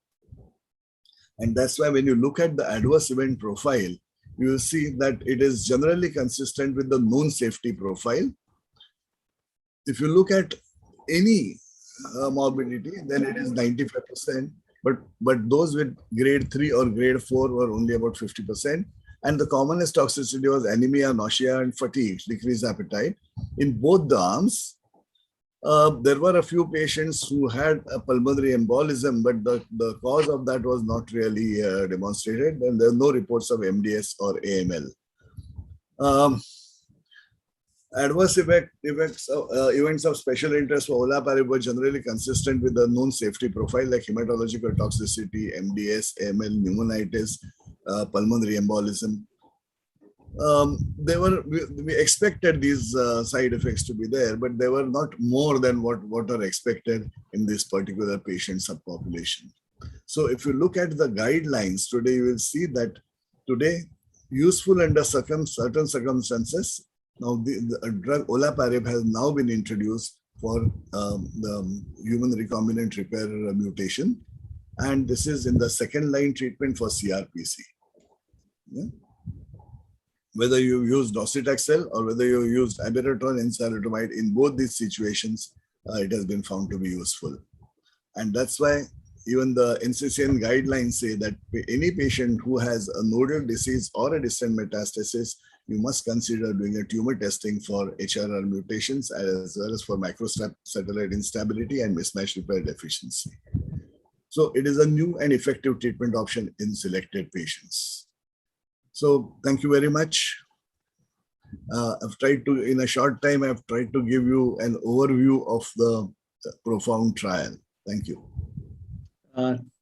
And that's why when you look at the adverse event profile, you will see that it is generally consistent with the known safety profile. If you look at any morbidity, then it is 95%, but those with grade 3 or grade 4 were only about 50%. And the commonest toxicity was anemia, nausea, and fatigue, decreased appetite. In both the arms, there were a few patients who had a pulmonary embolism, but the cause of that was not really demonstrated, and there are no reports of MDS or AML. Adverse events of special interest for olaparib were generally consistent with the known safety profile, like hematological toxicity, MDS, AML, pneumonitis, pulmonary embolism. We expected these side effects to be there, but they were not more than what are expected in this particular patient subpopulation. So if you look at the guidelines today, you will see that today, useful under certain circumstances. Now, the drug olaparib has now been introduced for the human recombinant repair mutation, and this is in the second-line treatment for CRPC. Yeah? Whether you use docetaxel or whether you used abiraterone and enzalutamide, in both these situations, it has been found to be useful. And that's why even the NCCN guidelines say that any patient who has a nodal disease or a distant metastasis, you must consider doing a tumor testing for HRR mutations as well as for microsatellite instability and mismatch repair deficiency. So it is a new and effective treatment option in selected patients. So thank you very much. I've tried to, in a short time, I've tried to give you an overview of the PROFOUND trial. Thank you.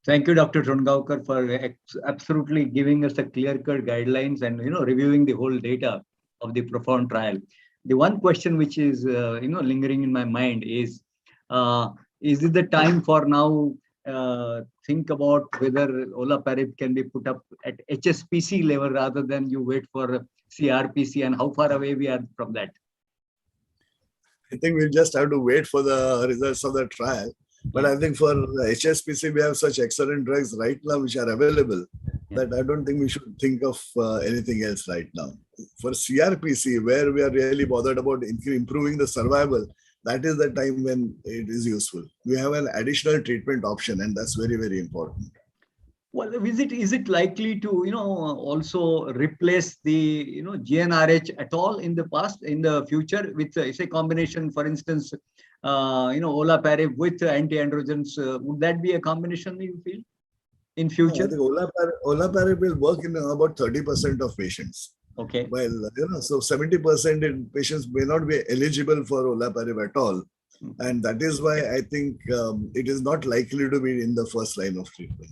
Thank you, Dr. Tongaonkar, for absolutely giving us a clear-cut guidelines and reviewing the whole data of the PROFOUND trial. The one question which is lingering in my mind is it the time for now think about whether olaparib can be put up at HSPC level rather than you wait for CRPC, and how far away we are from that? I think we'll just have to wait for the results of the trial. But I think for HSPC, we have such excellent drugs right now which are available that I don't think we should think of anything else right now. For CRPC, where we are really bothered about improving the survival, that is the time when it is useful. We have an additional treatment option, and that's very, very important. Well, is it likely to also replace the GnRH at all in the future with say combination, for instance, olaparib with anti-androgens? Would that be a combination you feel in future? I think olaparib will work in about 30% of patients. Okay. Well, so 70% in patients may not be eligible for olaparib at all. And that is why I think it is not likely to be in the first line of treatment.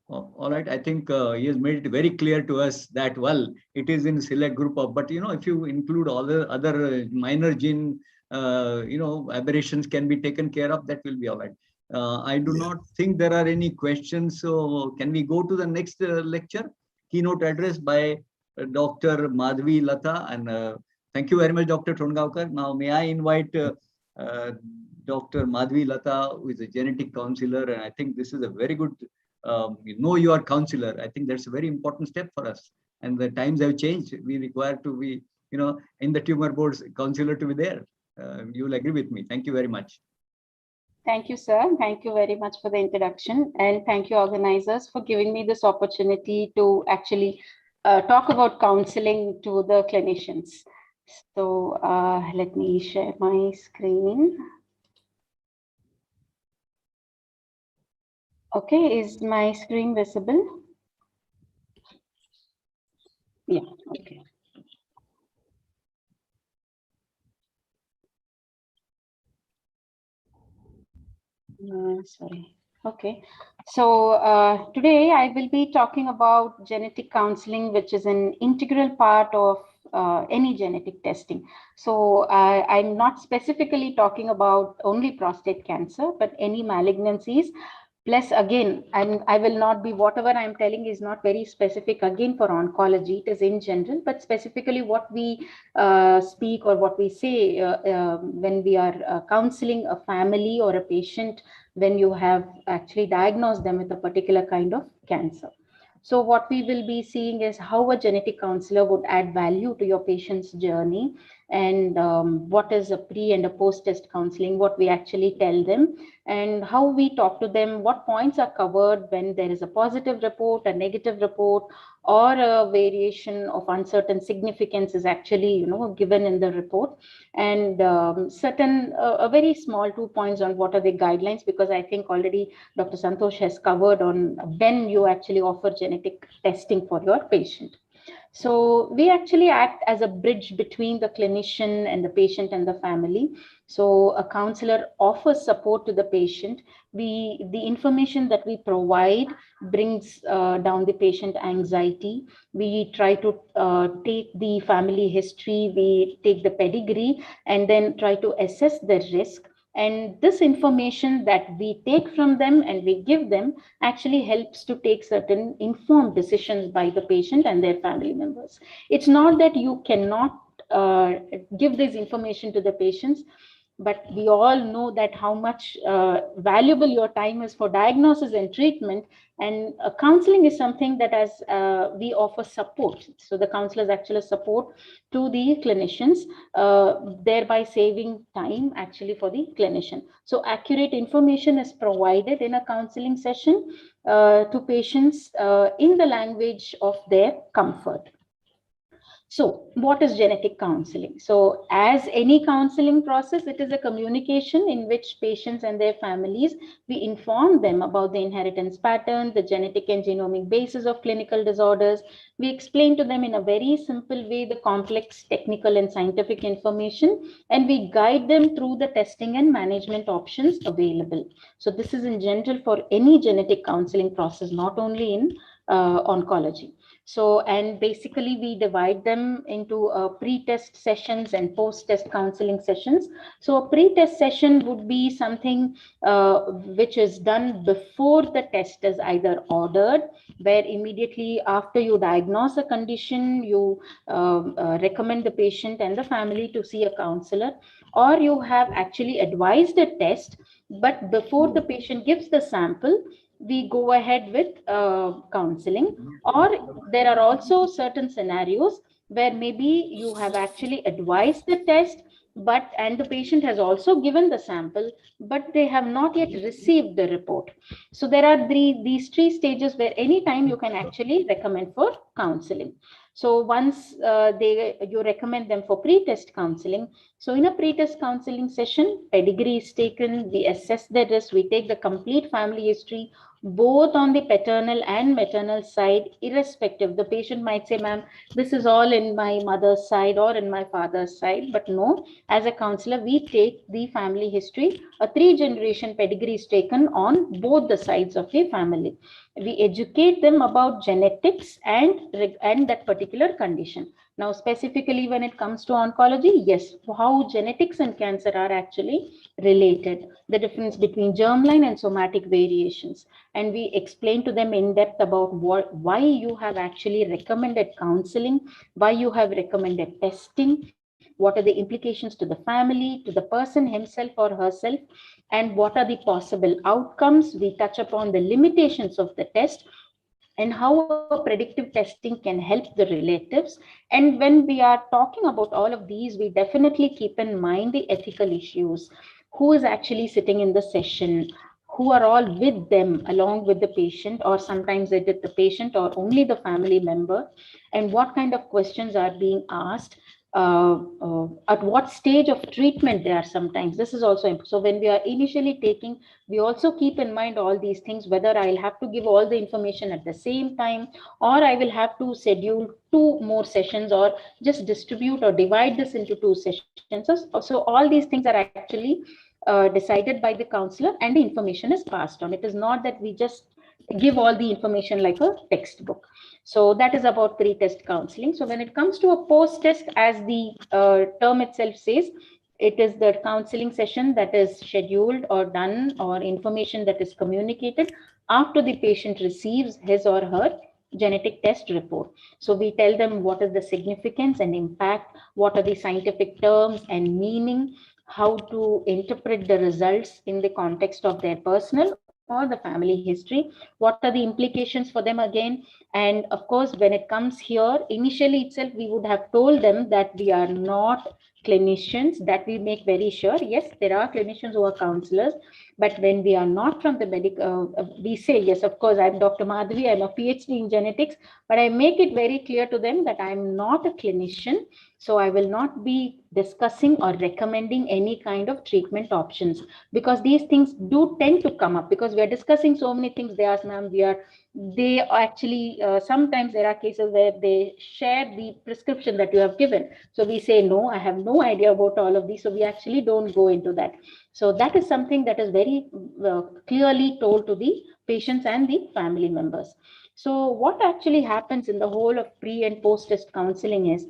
All right. I think he has made it very clear to us that, well, it is in select group of, but if you include all the other minor gene, aberrations can be taken care of, that will be all right. I do not think there are any questions. So can we go to the next lecture, keynote address by Dr. Madhavi Latha? And thank you very much, Dr. Tongaonkar. Now, may I invite Dr. Madhavi Latha, who is a genetic counselor. And I think this is a very good, you are counselor. I think that's a very important step for us. And the times have changed. We require to be, in the tumor boards, counselor to be there. You will agree with me. Thank you very much. Thank you, sir. Thank you very much for the introduction. And thank you, organizers, for giving me this opportunity to actually talk about counseling to the clinicians. So let me share my screen. Okay, is my screen visible? Yeah, okay. Sorry. Okay. So today I will be talking about genetic counseling, which is an integral part of any genetic testing. So I'm not specifically talking about only prostate cancer, but any malignancies. Plus, again, I will not be, whatever I'm telling is not very specific again for oncology. It is in general, but specifically what we speak or what we say when we are counseling a family or a patient when you have actually diagnosed them with a particular kind of cancer. So what we will be seeing is how a genetic counselor would add value to your patient's journey, and what is a pre and a post-test counseling, what we actually tell them, and how we talk to them, what points are covered when there is a positive report, a negative report, or a variation of uncertain significance is actually given in the report, and certain a very small 2 points on what are the guidelines, because I think already Dr. Santosh has covered on when you actually offer genetic testing for your patient. So we actually act as a bridge between the clinician and the patient and the family. So a counselor offers support to the patient. The information that we provide brings down the patient anxiety. We try to take the family history, we take the pedigree, and then try to assess the risk. And this information that we take from them and we give them actually helps to take certain informed decisions by the patient and their family members. It's not that you cannot give this information to the patients, but we all know that how much valuable your time is for diagnosis and treatment, and counseling is something that as we offer support. So the counselors actually support to the clinicians, thereby saving time actually for the clinician. So accurate information is provided in a counseling session to patients in the language of their comfort. So what is genetic counseling? So as any counseling process, it is a communication in which patients and their families, we inform them about the inheritance pattern, the genetic and genomic basis of clinical disorders. We explain to them in a very simple way the complex technical and scientific information, and we guide them through the testing and management options available. So this is in general for any genetic counseling process, not only in oncology. So, and basically we divide them into pre-test sessions and post-test counseling sessions. So a pre-test session would be something which is done before the test is either ordered, where immediately after you diagnose a condition, you recommend the patient and the family to see a counselor, or you have actually advised a test, but before the patient gives the sample, we go ahead with counseling. Or there are also certain scenarios where maybe you have actually advised the test, and the patient has also given the sample, but they have not yet received the report. So there are these three stages where anytime you can actually recommend for counseling. So once you recommend them for pre-test counseling. So in a pre-test counseling session, pedigree is taken, we assess the risk, we take the complete family history, both on the paternal and maternal side, irrespective. The patient might say, ma'am, this is all in my mother's side or in my father's side, but no, as a counselor, we take the family history. A 3-generation pedigree is taken on both the sides of the family. We educate them about genetics and that particular condition. Now, specifically when it comes to oncology, yes, how genetics and cancer are actually related, the difference between germline and somatic variations. And we explain to them in depth about why you have actually recommended counseling, why you have recommended testing, what are the implications to the family, to the person himself or herself, and what are the possible outcomes. We touch upon the limitations of the test and how a predictive testing can help the relatives. And when we are talking about all of these, we definitely keep in mind the ethical issues. who is actually sitting in the session, who are all with them along with the patient, or sometimes it is the patient or only the family member, and what kind of questions are being asked, at what stage of treatment they are sometimes. This is also important. So when we are initially taking, we also keep in mind all these things, whether I'll have to give all the information at the same time, or I will have to schedule 2 more sessions, or just distribute or divide this into 2 sessions. So all these things are actually decided by the counselor, and the information is passed on. It is not that we just give all the information like a textbook. So that is about pre-test counseling. So when it comes to a post-test, as the term itself says, it is the counseling session that is scheduled or done, or information that is communicated after the patient receives his or her genetic test report. So we tell them what is the significance and impact, what are the scientific terms and meaning, how to interpret the results in the context of their personal or the family history, what are the implications for them again. And of course, when it comes here, initially itself, we would have told them that we are not clinicians, that we make very sure. Yes, there are clinicians who are counselors, but when we are not from the medical, we say, yes, of course, I'm Dr. Madhavi, I'm a PhD in genetics, but I make it very clear to them that I'm not a clinician. So I will not be discussing or recommending any kind of treatment options, because these things do tend to come up, because we are discussing so many things. They ask, ma'am, they actually, sometimes there are cases where they share the prescription that you have given. So we say, no, I have no idea about all of these. So we actually don't go into that. So that is something that is very clearly told to the patients and the family members. So what actually happens in the whole of pre and post-test counseling is,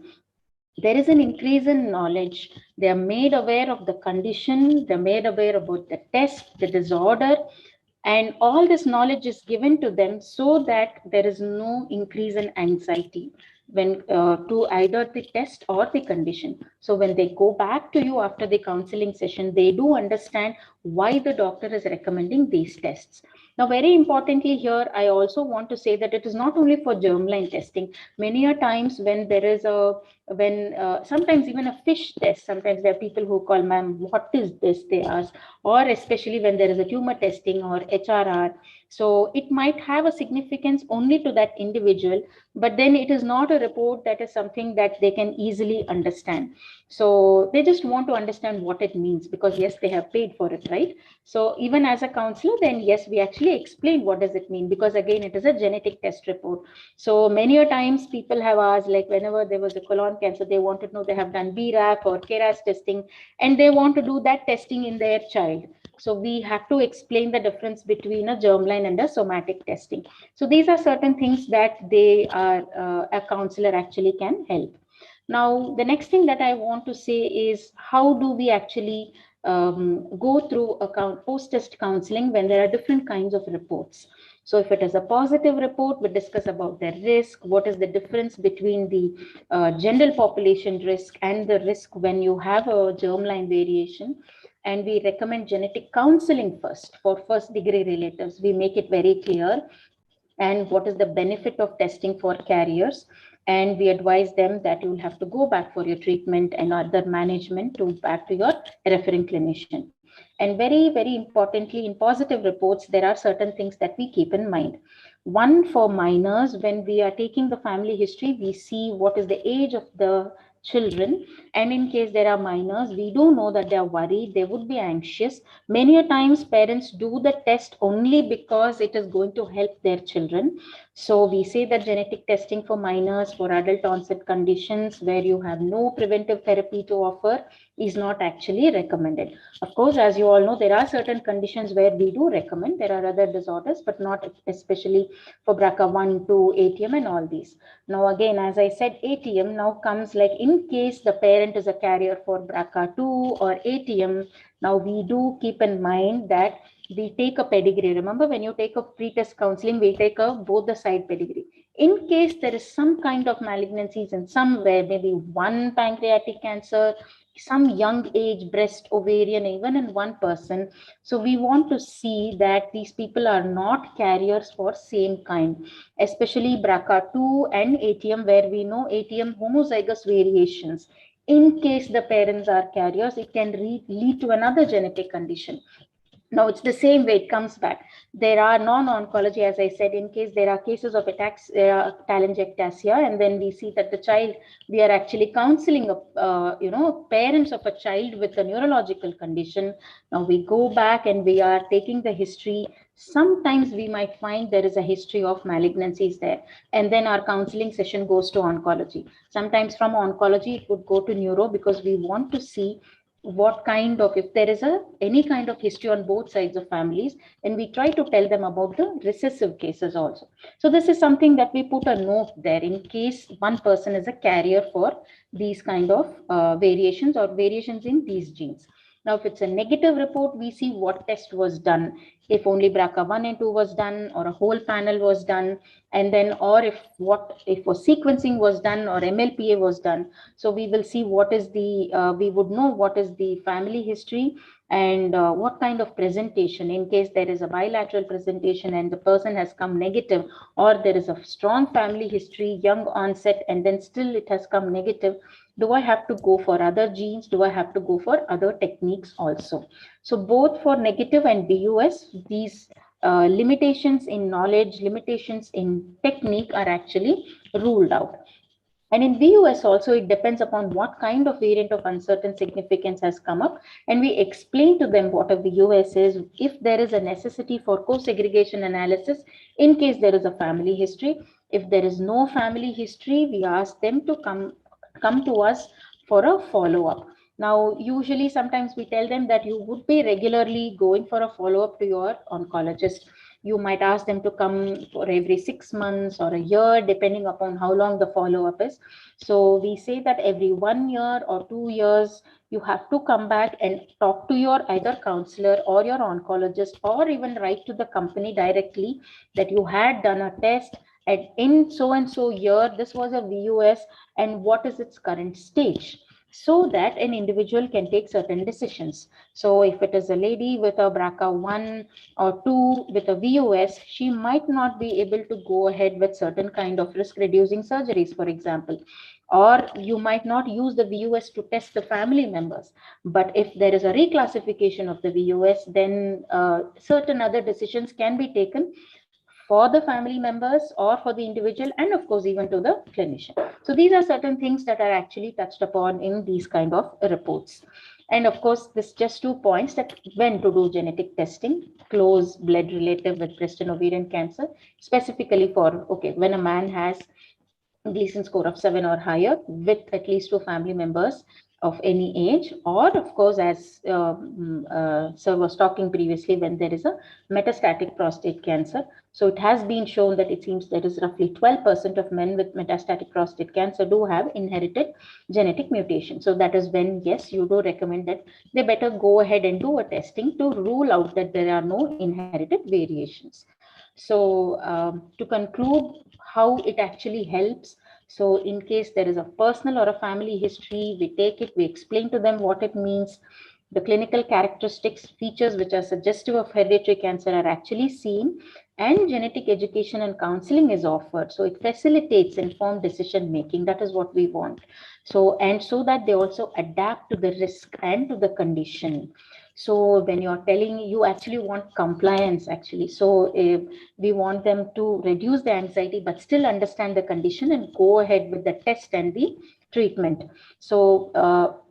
there is an increase in knowledge. They are made aware of the condition, they're made aware about the test, the disorder, and all this knowledge is given to them so that there is no increase in anxiety when to either the test or the condition. So when they go back to you after the counseling session, they do understand why the doctor is recommending these tests. Now, very importantly here, I also want to say that it is not only for germline testing. Many a times when there is sometimes even a fish test, sometimes there are people who call, ma'am, what is this, they ask, or especially when there is a tumor testing or HRR. So it might have a significance only to that individual, but then it is not a report that is something that they can easily understand. So they just want to understand what it means, because yes, they have paid for it, right? So even as a counselor, then yes, we actually explain what does it mean, because again, it is a genetic test report. So many a times people have asked, like whenever there was a colon cancer, they want to know, they have done BRAF or KRAS testing, and they want to do that testing in their child. So we have to explain the difference between a germline and a somatic testing. So these are certain things that a counselor actually can help. Now, the next thing that I want to say is, how do we actually go through a post-test counseling when there are different kinds of reports? So if it is a positive report, we discuss about the risk, what is the difference between the general population risk and the risk when you have a germline variation. And we recommend genetic counseling first for first degree relatives. We make it very clear, and what is the benefit of testing for carriers. And we advise them that you will have to go back for your treatment and other management back to your referring clinician. And very, very importantly, in positive reports, there are certain things that we keep in mind. One, for minors, when we are taking the family history, we see what is the age of the children, and in case there are minors, we do know that they are worried, they would be anxious. Many a times parents do the test only because it is going to help their children. So we say that genetic testing for minors, for adult onset conditions where you have no preventive therapy to offer, is not actually recommended. Of course, as you all know, there are certain conditions where we do recommend. There are other disorders, but not especially for BRCA1, 2, ATM and all these. Now, again, as I said, ATM now comes like in case the parent is a carrier for BRCA2 or ATM. Now, we do keep in mind that we take a pedigree. Remember, when you take a pre-test counseling, we take a both the side pedigree. In case there is some kind of malignancies in somewhere, maybe one pancreatic cancer, some young age breast, ovarian, even in one person. So we want to see that these people are not carriers for same kind, especially BRCA2 and ATM, where we know ATM homozygous variations. In case the parents are carriers, it can lead to another genetic condition. Now, it's the same way, it comes back. There are non-oncology, as I said, in case there are cases of telangiectasia, and then we see that the child, we are actually counseling, parents of a child with a neurological condition. Now we go back and we are taking the history. Sometimes we might find there is a history of malignancies there, and then our counseling session goes to oncology. Sometimes from oncology, it would go to neuro, because we want to see what kind of, if there is any kind of history on both sides of families, and we try to tell them about the recessive cases also. So this is something that we put a note there in case one person is a carrier for these kind of variations or variations in these genes. Now, if it's a negative report, we see what test was done, if only BRCA1 and 2 was done, or a whole panel was done, and then, or if sequencing was done or MLPA was done. So we will see what is the, we would know what is the family history, and what kind of presentation, in case there is a bilateral presentation and the person has come negative, or there is a strong family history, young onset, and then still it has come negative. Do I have to go for other genes? Do I have to go for other techniques also? So both for negative and BUS, these limitations in knowledge, limitations in technique are actually ruled out. And in VUS also, it depends upon what kind of variant of uncertain significance has come up. And we explain to them what a VUS is, if there is a necessity for co-segregation analysis, in case there is a family history. If there is no family history, we ask them to come to us for a follow-up. Now, usually sometimes we tell them that you would be regularly going for a follow-up to your oncologist. You might ask them to come for every 6 months or a year, depending upon how long the follow-up is. So we say that every 1 year or 2 years, you have to come back and talk to your either counselor or your oncologist, or even write to the company directly that you had done a test and in so and so year, this was a VUS, and what is its current stage, so that an individual can take certain decisions. So if it is a lady with a BRCA1 or 2 with a VUS, she might not be able to go ahead with certain kind of risk reducing surgeries, for example. Or you might not use the VUS to test the family members. But if there is a reclassification of the VUS, then certain other decisions can be taken for the family members or for the individual, and of course even to the clinician. So these are certain things that are actually touched upon in these kind of reports. And of course, this just 2 points, that when to do genetic testing, close blood relative with breast and ovarian cancer, specifically for, okay, when a man has Gleason score of 7 or higher with at least 2 family members of any age, or of course, as Sir was talking previously, when there is a metastatic prostate cancer. So it has been shown that it seems there is roughly 12% of men with metastatic prostate cancer do have inherited genetic mutation. So that is when, yes, you do recommend that they better go ahead and do a testing to rule out that there are no inherited variations. So to conclude, how it actually helps. So in case there is a personal or a family history, we take it, we explain to them what it means. The clinical characteristics, features which are suggestive of hereditary cancer are actually seen, and genetic education and counseling is offered. So it facilitates informed decision making. That is what we want. So, and so that they also adapt to the risk and to the condition. So when you're telling, you actually want compliance actually. So we want them to reduce the anxiety, but still understand the condition and go ahead with the test and the treatment. So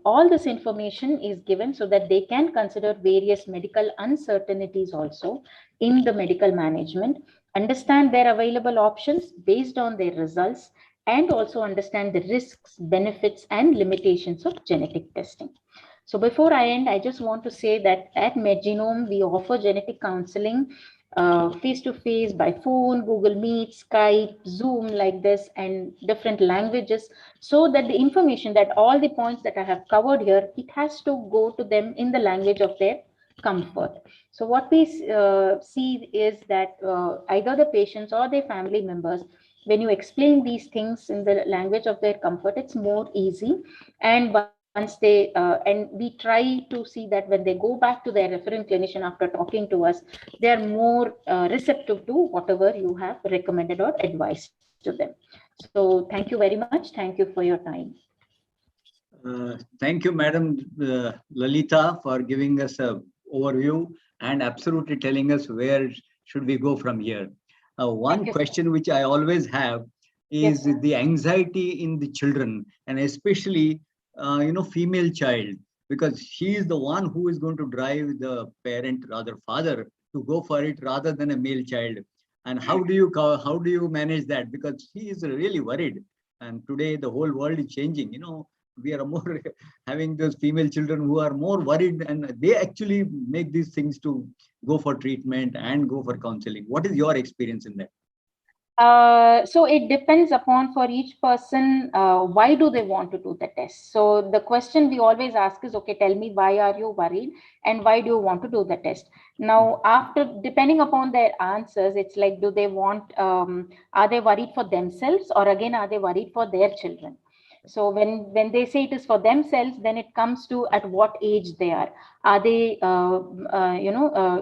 all this information is given so that they can consider various medical uncertainties also in the medical management, understand their available options based on their results, and also understand the risks, benefits, and limitations of genetic testing. So before I end, I just want to say that at MedGenome, we offer genetic counseling face-to-face, by phone, Google Meet, Skype, Zoom, like this, and different languages, so that the information, that all the points that I have covered here, it has to go to them in the language of their comfort. So what we see is that either the patients or their family members, when you explain these things in the language of their comfort, it's more easy. And once they, and we try to see that when they go back to their referring clinician after talking to us, they are more receptive to whatever you have recommended or advised to them. So thank you very much. Thank you for your time. Thank you, Madam Lalita, for giving us an overview and absolutely telling us where should we go from here. One question which I always have is the anxiety in the children, and especially, female child, because she is the one who is going to drive the parent, rather father, to go for it rather than a male child. And how do you manage that? Because she is really worried. And today the whole world is changing. We are more having those female children who are more worried, and they actually make these things to go for treatment and go for counseling. What is your experience in that? So it depends upon for each person, why do they want to do the test? So the question we always ask is, okay, tell me, why are you worried and why do you want to do the test? Now, depending upon their answers, it's like, do they want, are they worried for themselves, or again, are they worried for their children? So when they say it is for themselves, then it comes to at what age they are. Are they,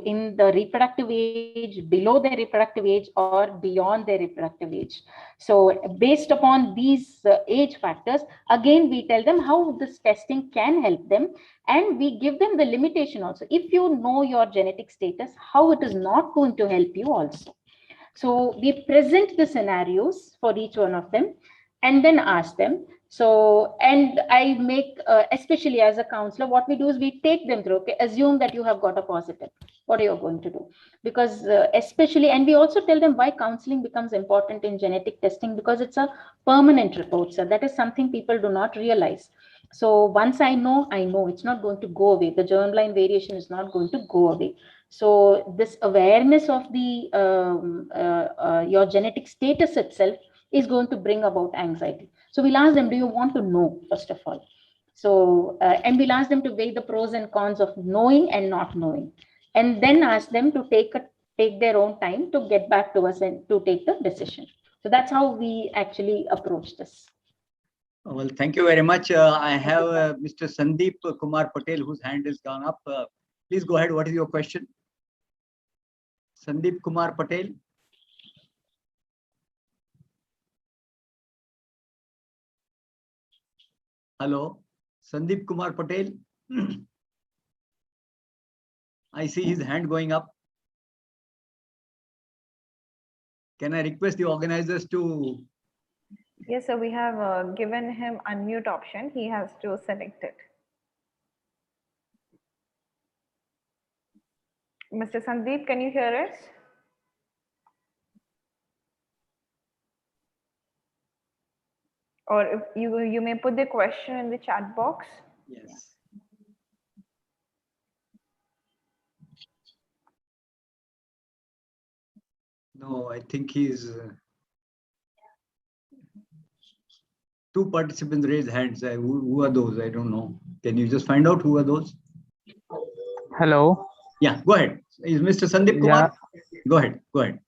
in the reproductive age, below their reproductive age, or beyond their reproductive age? So based upon these age factors, again, we tell them how this testing can help them, and we give them the limitation also. If you know your genetic status, how it is not going to help you also. So we present the scenarios for each one of them and then ask them. So, and I make, especially as a counselor, what we do is we take them through, okay, assume that you have got a positive. What are you going to do? Because especially, and we also tell them why counseling becomes important in genetic testing, because it's a permanent report. So that is something people do not realize. So once I know it's not going to go away. The germline variation is not going to go away. So this awareness of the your genetic status itself is going to bring about anxiety. So we'll ask them, do you want to know, first of all? So, and we'll ask them to weigh the pros and cons of knowing and not knowing, and then ask them to take their own time to get back to us and to take the decision. So that's how we actually approach this. Well, thank you very much. I have Mr. Sandeep Kumar Patel, whose hand has gone up. Please go ahead. What is your question? Sandeep Kumar Patel. Hello, Sandeep Kumar Patel. I see his hand going up. Can I request the organizers to? Yes, sir, we have given him unmute option. He has to select it. Mr. Sandeep, can you hear us? Or if you may put the question in the chat box. Yes. No, I think he's. Two participants raised hands. Who are those? I don't know. Can you just find out who are those? Hello. Yeah, go ahead. Is Mr. Sandeep Kumar? Yeah. Go ahead. Go ahead.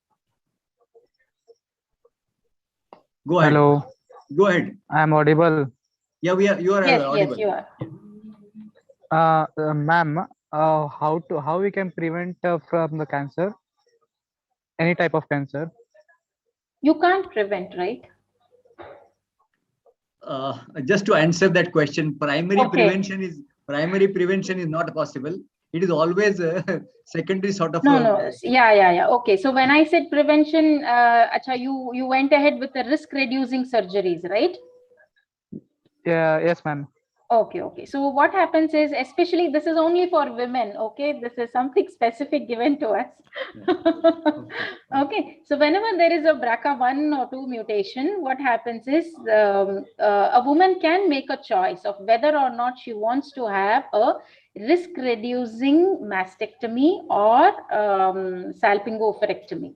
Go ahead. Hello. Go ahead. I am audible. Yeah, you are yes, audible. Yes, you are. Ma'am, how we can prevent from the cancer? Any type of cancer? You can't prevent, right? Just to answer that question, primary prevention is not possible. It is always a secondary sort of. No. Yeah. Okay. So when I said prevention, you went ahead with the risk reducing surgeries, right? Yeah. Yes, ma'am. Okay. So what happens is, especially this is only for women. Okay, this is something specific given to us. Okay. So whenever there is a BRCA1 or 2 mutation, what happens is a woman can make a choice of whether or not she wants to have a risk reducing mastectomy or salpingo-oophorectomy.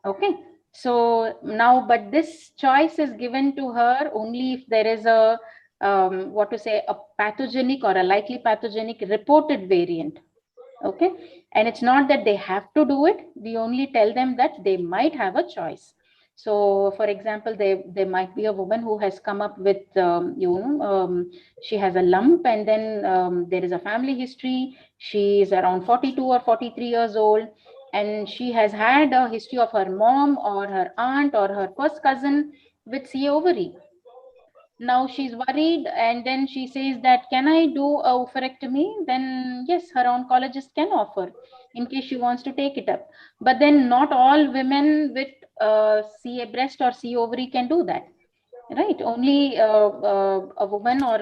Okay. So now, but this choice is given to her only if there is a a pathogenic or a likely pathogenic reported variant. Okay. And it's not that they have to do it. We only tell them that they might have a choice. So for example, there might be a woman who has come up with, she has a lump, and then there is a family history. She is around 42 or 43 years old, and she has had a history of her mom or her aunt or her first cousin with CA ovary. Now she's worried, and then she says that, can I do a oophorectomy? Then yes, her oncologist can offer in case she wants to take it up. But then not all women with CA breast or C ovary can do that, right? Only a woman or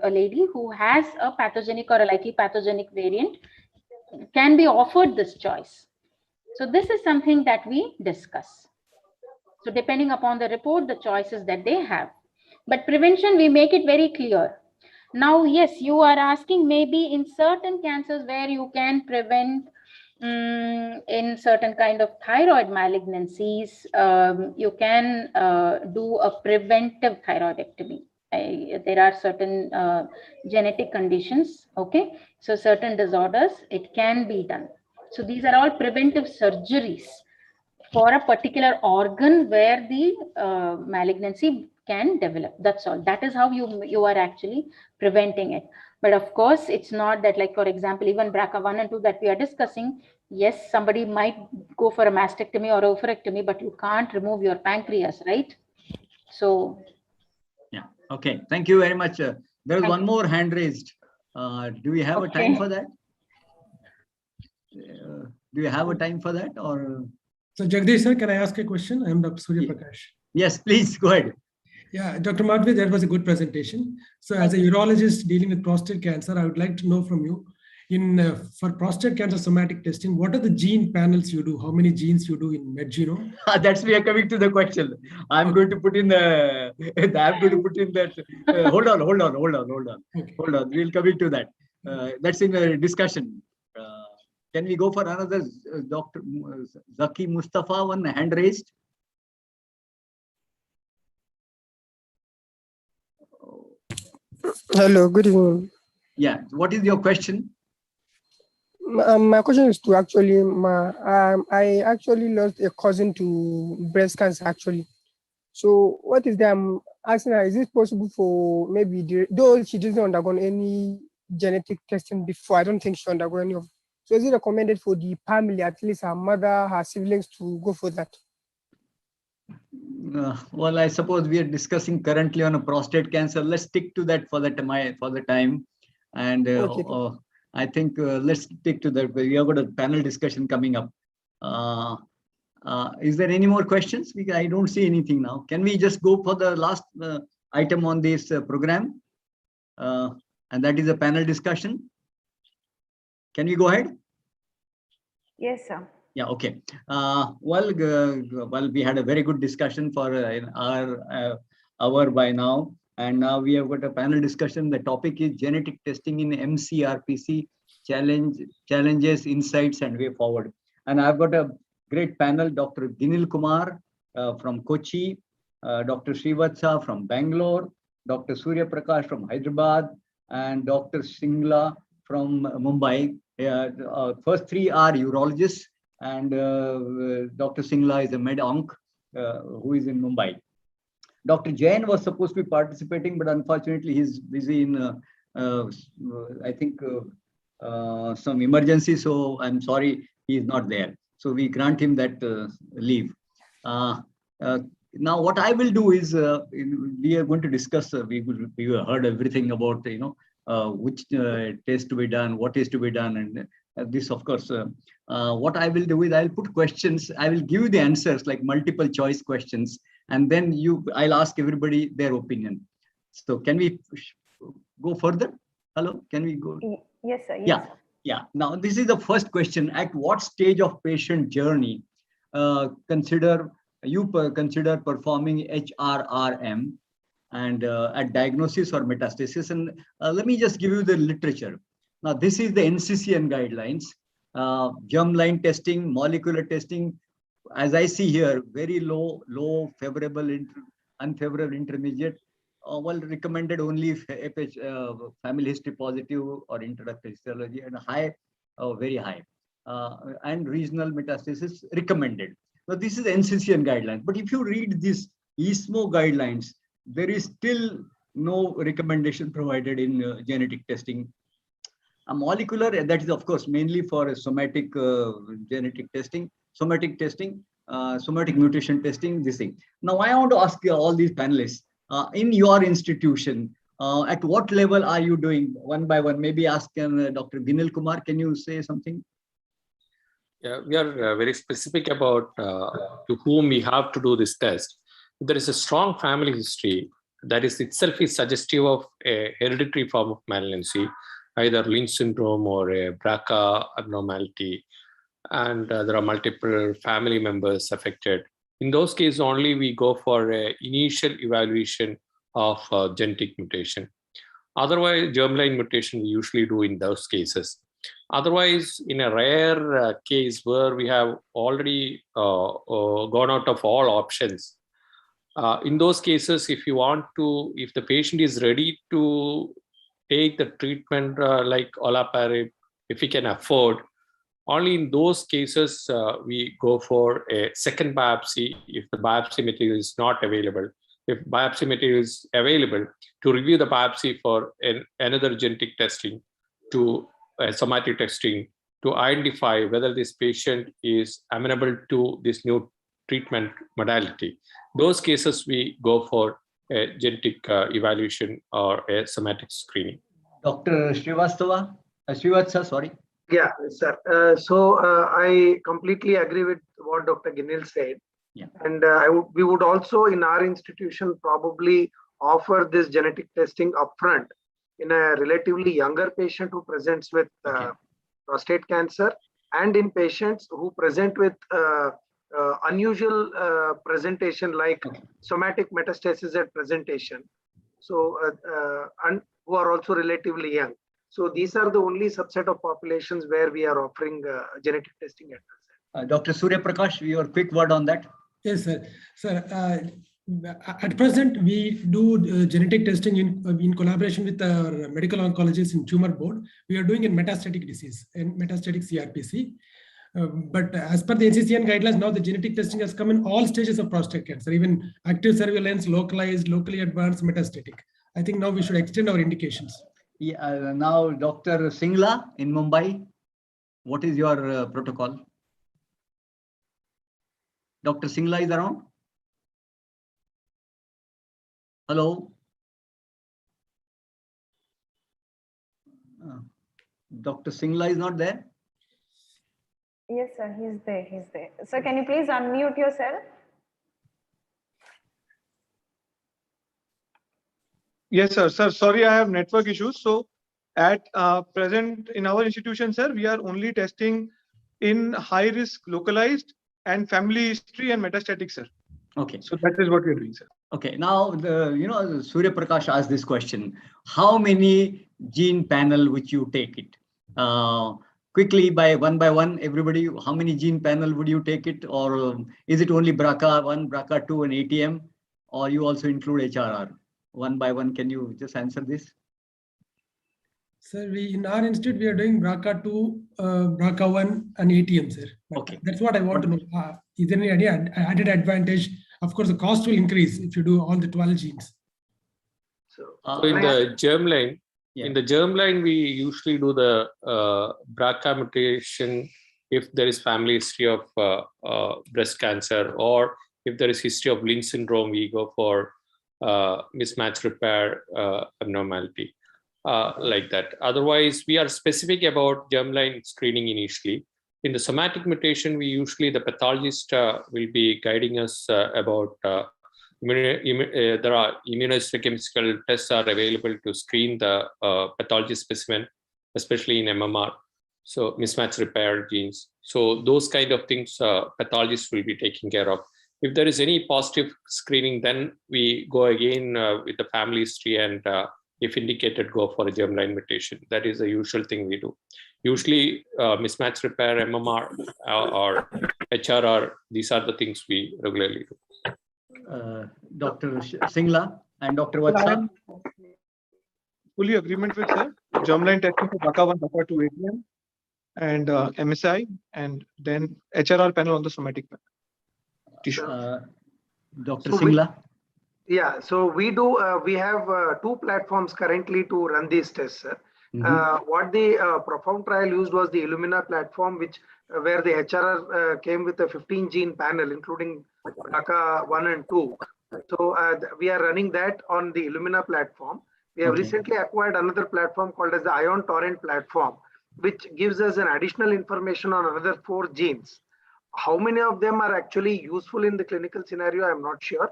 a lady who has a pathogenic or a likely pathogenic variant can be offered this choice. So this is something that we discuss. So depending upon the report, the choices that they have. But prevention, we make it very clear. Now, yes, you are asking maybe in certain cancers where you can prevent in certain kind of thyroid malignancies, you can do a preventive thyroidectomy. There are certain genetic conditions, okay? So certain disorders, it can be done. So these are all preventive surgeries for a particular organ where the malignancy can develop. That's all. That is how you are actually preventing it. But of course, it's not that, like, for example, even BRCA1 and 2 that we are discussing, yes, somebody might go for a mastectomy or a oophorectomy, but you can't remove your pancreas, right? So. Yeah. Okay. Thank you very much. There is one more hand raised. Do we have a time for that? Do you have a time for that, or? So Jagdish sir, can I ask a question? I am Dr. Surya Prakash. Yes, please go ahead. Yeah, Dr. Madhavi, that was a good presentation. So as a urologist dealing with prostate cancer, I would like to know from you, for prostate cancer somatic testing, what are the gene panels you do? How many genes you do in MedGenome? That's we are coming to the question. I'm going to put in the. I'm going to put in that. Hold on. Okay. Hold on. We'll come into that. That's in a discussion. Can we go for another Dr. Zaki Mustafa? One hand raised. Hello, good evening. Yeah. What is your question? My question is to actually, I actually lost a cousin to breast cancer actually. So what is that? I'm asking her, is it possible for maybe, though she didn't undergo any genetic testing before, I don't think she undergo any of. So is it recommended for the family, at least her mother, her siblings, to go for that? Well, I suppose we are discussing currently on a prostate cancer. Let's stick to that for the time. And Okay. I think let's stick to that. We have got a panel discussion coming up. Is there any more questions? I don't see anything now. Can we just go for the last item on this program? And that is a panel discussion. Can we go ahead? Yes, sir. Yeah, okay. Well, we had a very good discussion for an hour by now. And now we have got a panel discussion. The topic is genetic testing in mCRPC, challenges, insights, and way forward. And I've got a great panel, Dr. Ginil Kumar from Kochi, Dr. Srivatsa from Bangalore, Dr. Surya Prakash from Hyderabad, and Dr. Singla from Mumbai. First three are urologists, and Dr. Singla is a med-onc who is in Mumbai. Dr. Jain was supposed to be participating, but unfortunately he's busy in, I think, some emergency. So I'm sorry, he is not there. So we grant him that leave. Now, what I will do is, we are going to discuss, we heard everything about, which test to be done, what is to be done, and this, of course, what I will do is I'll put questions. I will give you the answers, like multiple choice questions, and then I'll ask everybody their opinion. So can we go further? Hello, can we go? Yes, sir. Yes, yeah. sir. Yeah. Now, this is the first question. At what stage of patient journey consider performing HRRM, and at diagnosis or metastasis? And let me just give you the literature. Now, this is the NCCN guidelines, germline testing, molecular testing. As I see here, very low, favorable, unfavorable, intermediate. Well, recommended only if family history positive or introductory histology, and high, very high, and regional metastasis recommended. Now, this is NCCN guidelines. But if you read these ESMO guidelines, there is still no recommendation provided in genetic testing. A molecular, that is, of course, mainly for somatic genetic testing, somatic testing, somatic mutation testing, this thing. Now, I want to ask all these panelists, in your institution, at what level are you doing one by one? Maybe ask Dr. Ginil Kumar, can you say something? Yeah, we are very specific about to whom we have to do this test. If there is a strong family history, that is itself is suggestive of a hereditary form of malignancy, either Lynch syndrome or a BRCA abnormality, and there are multiple family members affected. In those cases only we go for an initial evaluation of genetic mutation. Otherwise, germline mutation we usually do in those cases. Otherwise, in a rare case where we have already gone out of all options, in those cases, if you want to, if the patient is ready to take the treatment like olaparib, if he can afford, only in those cases we go for a second biopsy if the biopsy material is not available. If biopsy material is available, to review the biopsy for another genetic testing, to somatic testing, to identify whether this patient is amenable to this new treatment modality. Those cases we go for a genetic evaluation or a somatic screening. Dr. Srivatsa, sorry. Yeah, sir. I completely agree with what Dr. Ginil said. Yeah. And we would also in our institution probably offer this genetic testing upfront in a relatively younger patient who presents with prostate cancer, and in patients who present with unusual presentation like somatic metastasis at presentation. So, and who are also relatively young. So these are the only subset of populations where we are offering genetic testing at present. Dr. Surya Prakash, your quick word on that. Yes, sir. Sir, at present, we do genetic testing in collaboration with our medical oncologists in tumor board. We are doing in metastatic disease and metastatic CRPC. But as per the NCCN guidelines, now the genetic testing has come in all stages of prostate cancer, even active surveillance, localized, locally advanced, metastatic. I think now we should extend our indications. Yeah, now Dr. Singla in Mumbai, what is your protocol? Dr. Singla is around? Hello? Dr. Singla is not there? Yes, sir, he's there, he's there. Sir, can you please unmute yourself? Yes, sir. Sir, sorry, I have network issues. So at present in our institution, sir, we are only testing in high risk localized and family history and metastatic, sir. Okay. So that is what we are doing, sir. Okay. Now, Surya Prakash asked this question. How many gene panel which you take it? Quickly, by one, everybody, how many gene panel would you take it? Or is it only BRCA1, BRCA2 and ATM? Or you also include HRR? One by one, can you just answer this? Sir, in our institute, we are doing BRCA2, BRCA1 and ATM, sir. Okay. That's what I want to know. Is there any added advantage? Of course, the cost will increase if you do all the 12 genes. So in the germline, in the germline, we usually do the BRCA mutation if there is family history of breast cancer, or if there is history of Lynch syndrome, we go for mismatch repair abnormality, like that. Otherwise, we are specific about germline screening initially. In the somatic mutation, we usually, the pathologist will be guiding us about there are immunohistochemical tests are available to screen the pathology specimen, especially in MMR. So mismatch repair genes. So those kind of things pathologists will be taking care of. If there is any positive screening, then we go again with the family history and if indicated, go for a germline mutation. That is the usual thing we do. Usually mismatch repair, MMR or HRR, these are the things we regularly do. Dr. Singla and Dr. Vatsa. Fully agreement with sir. Germline testing for BRCA1, BRCA2, ATM, and MSI, and then HRR panel on the somatic tissue. Dr. Singla. So we do. We have two platforms currently to run these tests, sir. What the Profound trial used was the Illumina platform, where the HRR came with a 15 gene panel, including BRCA1 and 2. So we are running that on the Illumina platform. We have recently acquired another platform called as the Ion Torrent platform, which gives us an additional information on another 4 genes. How many of them are actually useful in the clinical scenario, I'm not sure.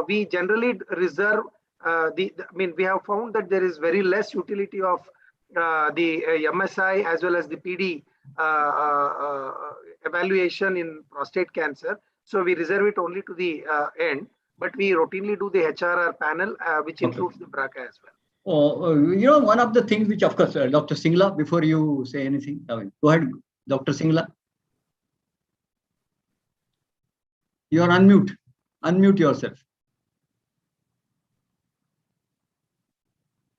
We generally reserve I mean, we have found that there is very less utility of the MSI as well as the PD evaluation in prostate cancer. So we reserve it only to the end, but we routinely do the HRR panel, which includes the BRCA as well. Oh, one of the things which, of course, Dr. Singla, before you say anything, go ahead, Dr. Singla. You are unmute. Unmute yourself.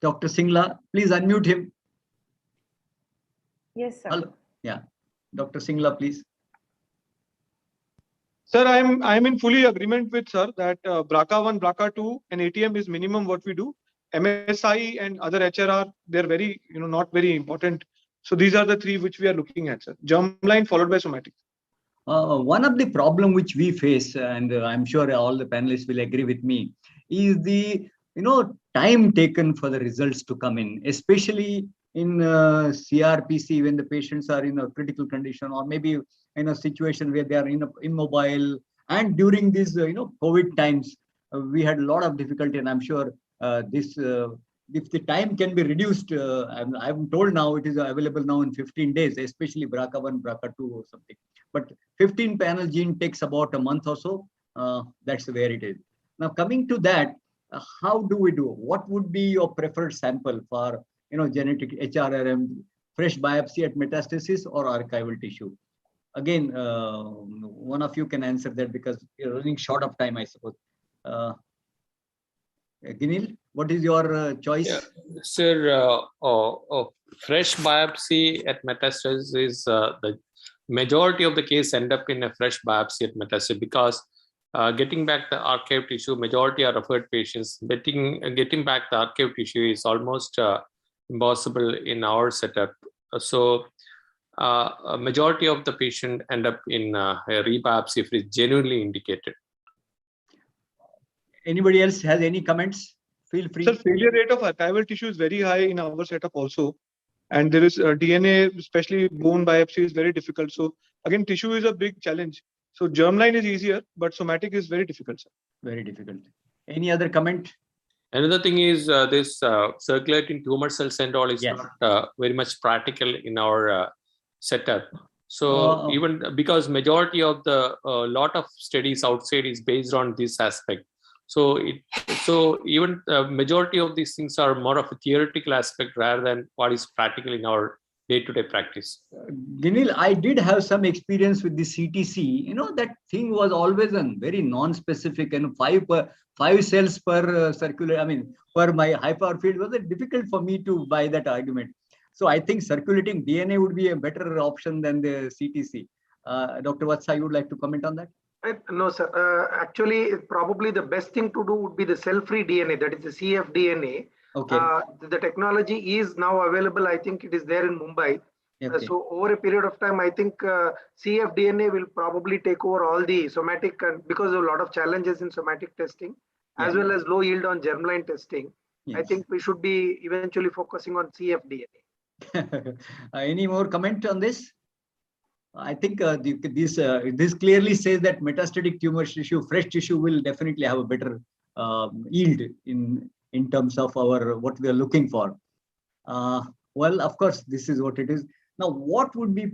Dr. Singla, please unmute him. Yes, sir. Hello. Yeah. Dr. Singla, please. Sir, I'm in fully agreement with sir that BRCA1, BRCA2 and ATM is minimum what we do. MSI and other HRR, they're very, not very important. So these are the 3 which we are looking at, sir. Germline followed by somatic. One of the problem which we face, and I'm sure all the panelists will agree with me, is the time taken for the results to come in, especially in CRPC when the patients are in a critical condition, or maybe in a situation where they are immobile. And during these COVID times, we had a lot of difficulty, and I'm sure if the time can be reduced, I'm told now it is available now in 15 days, especially BRCA1, BRCA2 or something. But 15 panel gene takes about a month or so. That's where it is. Now, coming to that, how do we do? What would be your preferred sample for genetic HRRM, fresh biopsy at metastasis or archival tissue? Again, one of you can answer that because you're running short of time, I suppose. Ginil, what is your choice? Yeah. Sir, fresh biopsy at metastasis is the majority of the case end up in a fresh biopsy at metastasis because getting back the archived tissue, majority are referred patients. Getting back the archived tissue is almost impossible in our setup. So a majority of the patient end up in a rebiopsy if it is genuinely indicated. Anybody else has any comments? Feel free. Sir, failure rate of archival tissue is very high in our setup also. And there is DNA, especially bone biopsy, is very difficult. So again, tissue is a big challenge. So germline is easier, but somatic is very difficult, sir. Very difficult. Any other comment? Another thing is this circulating tumor cells and all is not very much practical in our setup. So even because majority of the lot of studies outside is based on this aspect. So even majority of these things are more of a theoretical aspect rather than what is practical in our day-to-day practice. Ginil, I did have some experience with the CTC. That thing was always a very non-specific, and 5 cells per circular. I mean, per my high power field was difficult for me to buy that argument. So I think circulating DNA would be a better option than the CTC. Dr. Vatsa, you would like to comment on that? No, sir. Actually, probably the best thing to do would be the cell-free DNA, that is the cfDNA. Okay. The technology is now available. I think it is there in Mumbai. Okay. So over a period of time, I think cfDNA will probably take over all the somatic, because of a lot of challenges in somatic testing, as well as low yield on germline testing. Yes. I think we should be eventually focusing on cfDNA. Any more comment on this? I think this clearly says that metastatic tumor tissue, fresh tissue, will definitely have a better yield in terms of what we are looking for. Well, of course, this is what it is. Now, what would be,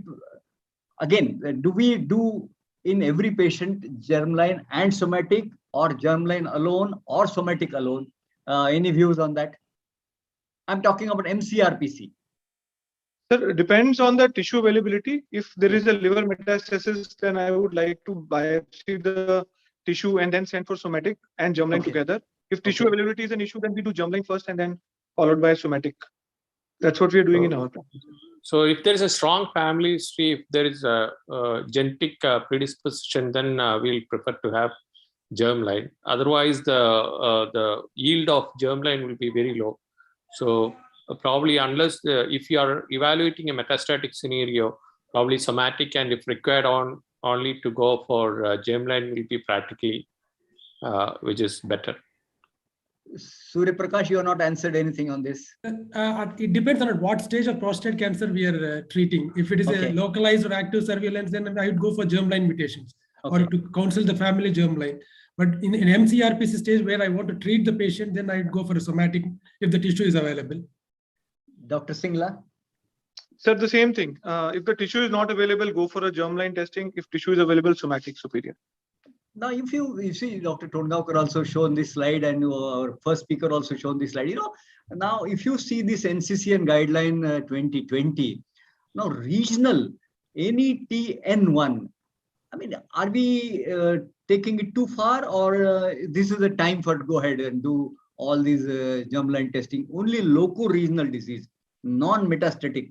again, do we do in every patient germline and somatic, or germline alone or somatic alone? Any views on that? I'm talking about mCRPC. Sir, it depends on the tissue availability. If there is a liver metastasis, then I would like to biopsy the tissue and then send for somatic and germline together. If tissue availability is an issue, then we do germline first and then followed by somatic. That's what we are doing in our practice. So if there is a strong family history, if there is a genetic predisposition, then we'll prefer to have germline. Otherwise, the yield of germline will be very low. So probably unless if you are evaluating a metastatic scenario, probably somatic, and if required only to go for germline will be practically which is better. Surya Prakash, you have not answered anything on this. It depends on at what stage of prostate cancer we are treating. If it is a localized or active surveillance, then I would go for germline mutations or to counsel the family germline. But in mCRPC stage where I want to treat the patient, then I would go for a somatic if the tissue is available. Dr. Singla? Sir, the same thing. If the tissue is not available, go for a germline testing. If tissue is available, somatic superior. Now, if you see, Dr. Tongaonkar also shown this slide, and our first speaker also shown this slide. Now if you see this NCCN guideline 2020, now regional NETN1. I mean, are we taking it too far, or this is the time for to go ahead and do all these germline testing? Only loco-regional disease, non-metastatic.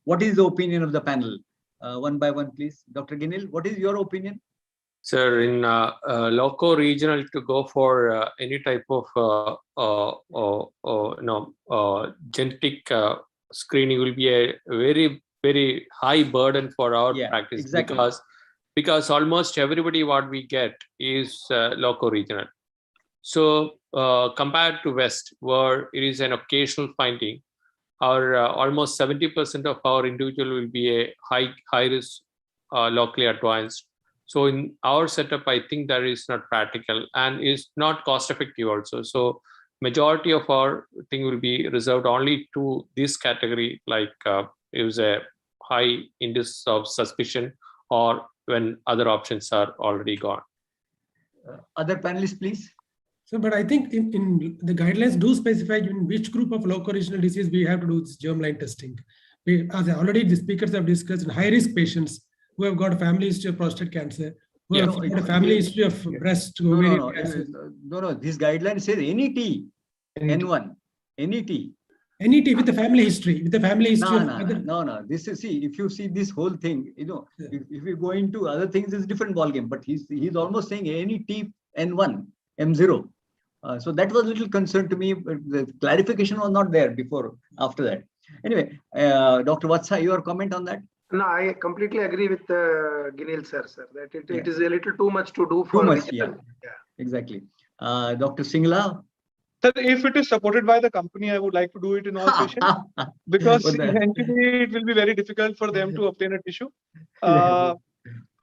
What is the opinion of the panel? One by one, please. Dr. Ginil, what is your opinion? Sir, in loco-regional, to go for any type of genetic screening will be a very, very high burden for our practice, because almost everybody what we get is loco-regional. So compared to West, where it is an occasional finding, our almost 70% of our individual will be a high risk locally advanced. So in our setup, I think that is not practical and is not cost effective also. So majority of our thing will be reserved only to this category, like it was a high index of suspicion or when other options are already gone. Other panelists, please. So, but I think in the guidelines do specify in which group of loco-regional disease we have to do this germline testing. As already the speakers have discussed, in high-risk patients who have got a family history of prostate cancer, who have got a family history of breast, ovarian cancer. No, this guideline says NET, N1, NET. NET with the family history, No. This is, see, if you see this whole thing, if you go into other things, it's a different ballgame. But he's almost saying NET, N1, M0. So that was a little concern to me. But the clarification was not there before, after that. Anyway, Dr. Vatsa, your comment on that? No, I completely agree with Ginil sir, that it is a little too much to do for Exactly. Dr. Singla? Sir, if it is supported by the company, I would like to do it in all patients, because eventually it will be very difficult for them to obtain a tissue.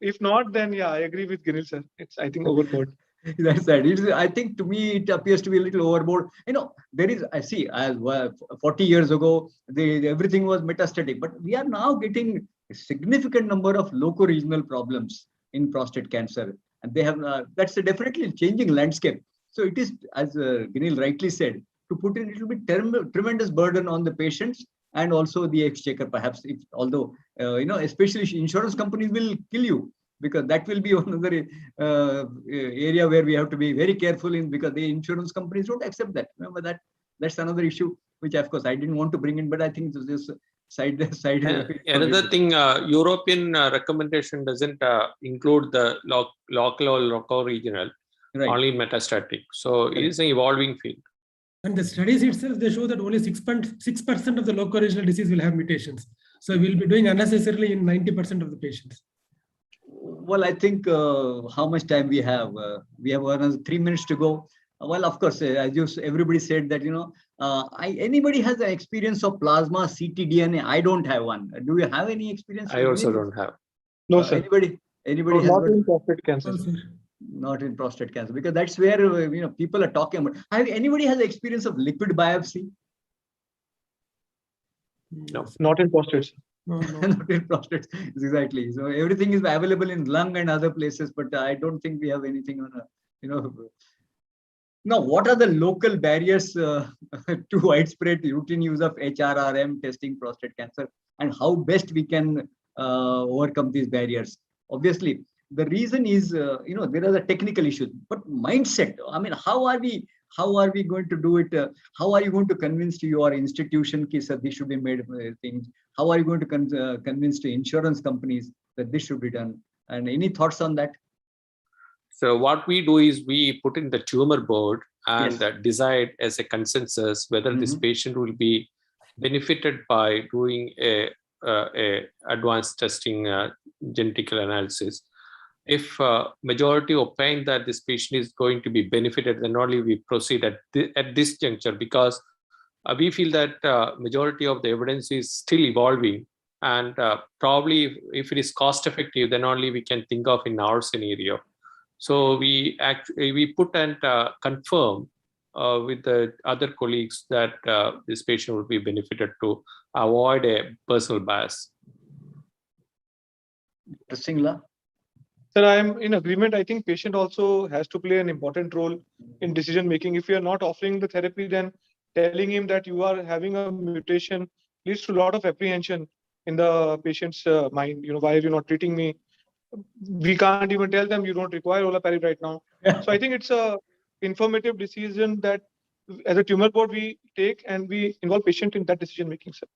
If not, then I agree with Ginil sir. It's, I think, overboard. That's right. I think to me it appears to be a little overboard. There is, I see, 40 years ago, everything was metastatic, but we are now getting a significant number of loco-regional problems in prostate cancer, and they have that's a definitely changing landscape. So it is, as Ginil rightly said, to put in a little bit tremendous burden on the patients and also the exchequer, perhaps. Although especially insurance companies will kill you, because that will be another area where we have to be very careful in, because the insurance companies don't accept that. Remember that. That's another issue, which of course I didn't want to bring in, but I think this side. Another thing, European recommendation doesn't include the local or loco-regional, only metastatic. So it is an evolving field. And the studies itself, they show that only 6% of the loco-regional disease will have mutations. So we'll be doing unnecessarily in 90% of the patients. Well, I think how much time we have? We have another 3 minutes to go. Well, of course, as everybody said that, anybody has an experience of plasma ctDNA. I don't have one. Do you have any experience? I also don't have. No, sir. Anybody no, has not in prostate cancer. Not in prostate cancer, because that's where people are talking about. Anybody has experience of liquid biopsy? No, not in prostate. No. Not in prostate, exactly. So everything is available in lung and other places, but I don't think we have anything on Now, what are the local barriers to widespread routine use of HRRM testing prostate cancer, and how best we can overcome these barriers? Obviously, the reason is, there are the technical issues, but mindset. I mean, how are we going to do it? How are you going to convince to your institution that this should be made things? How are you going to convince the insurance companies that this should be done? And any thoughts on that? So what we do is we put in the tumor board and decide as a consensus whether this patient will be benefited by doing a advanced testing genetic analysis. if majority opine that this patient is going to be benefited, then only we proceed at this juncture, because we feel that majority of the evidence is still evolving, and probably if it is cost effective, then only we can think of in our scenario. So we put and confirm with the other colleagues that this patient will be benefited to avoid a personal bias. Dr. Singla? Sir, I am in agreement. I think patient also has to play an important role in decision making. If you are not offering the therapy, then telling him that you are having a mutation leads to a lot of apprehension in the patient's mind. Why are you not treating me? We can't even tell them you don't require olaparib right now. So I think it's a informative decision that as a tumor board we take, and we involve patient in that decision making, sir.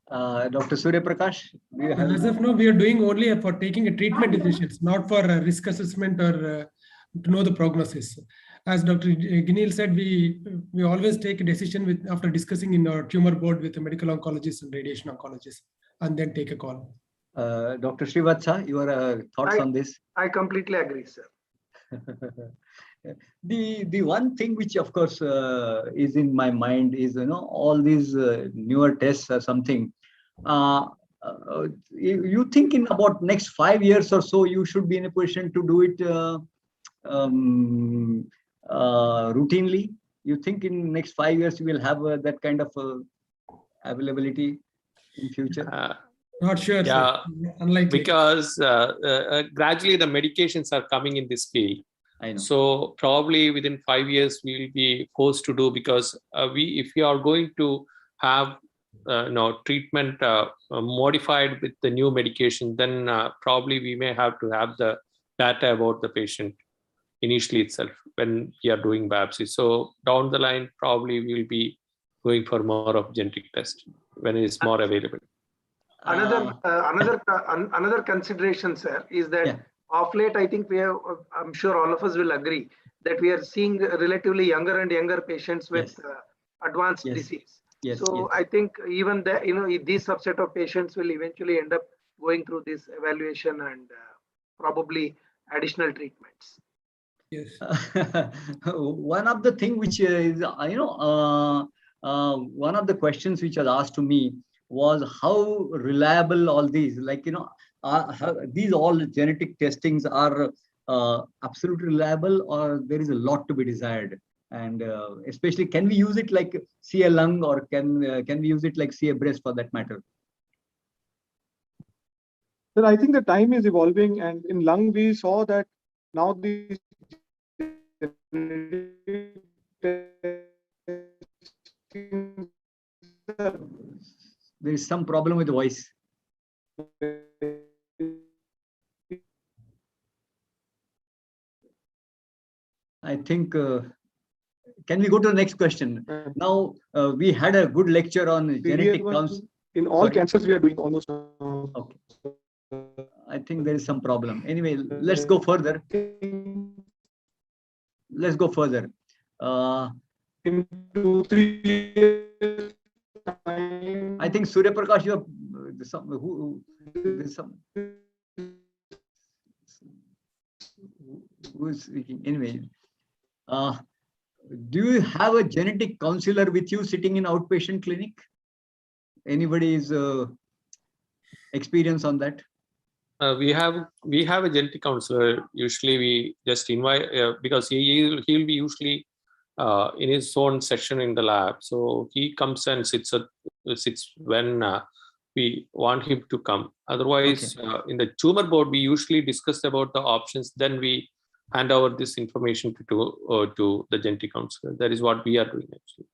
Dr. Surya Prakash? As of now, we are doing only for taking a treatment decisions, not for risk assessment or to know the prognosis. As Dr. Ginil said, we always take a decision after discussing in our tumor board with the medical oncologist and radiation oncologist, and then take a call. Dr. Srivatsa, your thoughts on this? I completely agree, sir. The one thing which, of course, is in my mind is, all these newer tests or something. You think in about next 5 years or so, you should be in a position to do it routinely? You think in next 5 years you will have that kind of availability in future? Not sure. Yeah, unlikely. Because gradually the medications are coming in this field. I know. So probably within 5 years we will be forced to do, because if we are going to have treatment modified with the new medication, then probably we may have to have the data about the patient initially itself when we are doing biopsy. So down the line, probably we will be going for more of genetic test when it is more available. Another consideration, sir, is that of late, I think I'm sure all of us will agree that we are seeing relatively younger and younger patients with advanced disease. I think even these subset of patients will eventually end up going through this evaluation and probably additional treatments. Yes. One of the thing which is, one of the questions which was asked to me was how reliable all these, these all genetic testings are absolutely reliable, or there is a lot to be desired. And especially, can we use it like see a lung, or can we use it like see a breast for that matter? Sir, I think the time is evolving, and in lung we saw that now the there is some problem with the voice. I think, can we go to the next question? Now, we had a good lecture on genetic counseling. In all cancers, we are doing almost. Okay. I think there is some problem. Anyway, let's go further. Let's go further. In 2-3 years. I think Surya Prakash, you have who is speaking? Anyway, do you have a genetic counselor with you sitting in outpatient clinic? Anybody is experience on that? We have a genetic counselor. Usually we just invite because he'll be usually in his own session in the lab. So he comes and sits when we want him to come. Otherwise, in the tumor board, we usually discuss about the options. Then we hand over this information to the genetic counselor. That is what we are doing actually.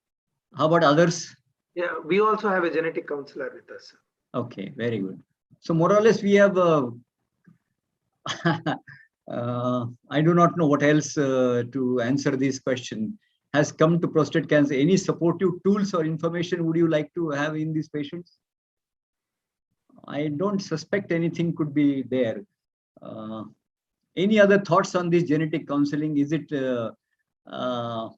How about others? Yeah, we also have a genetic counselor with us. Okay, very good. So more or less we have, I do not know what else to answer this question. Has come to prostate cancer. Any supportive tools or information would you like to have in these patients? I don't suspect anything could be there. Any other thoughts on this genetic counseling? Is it, now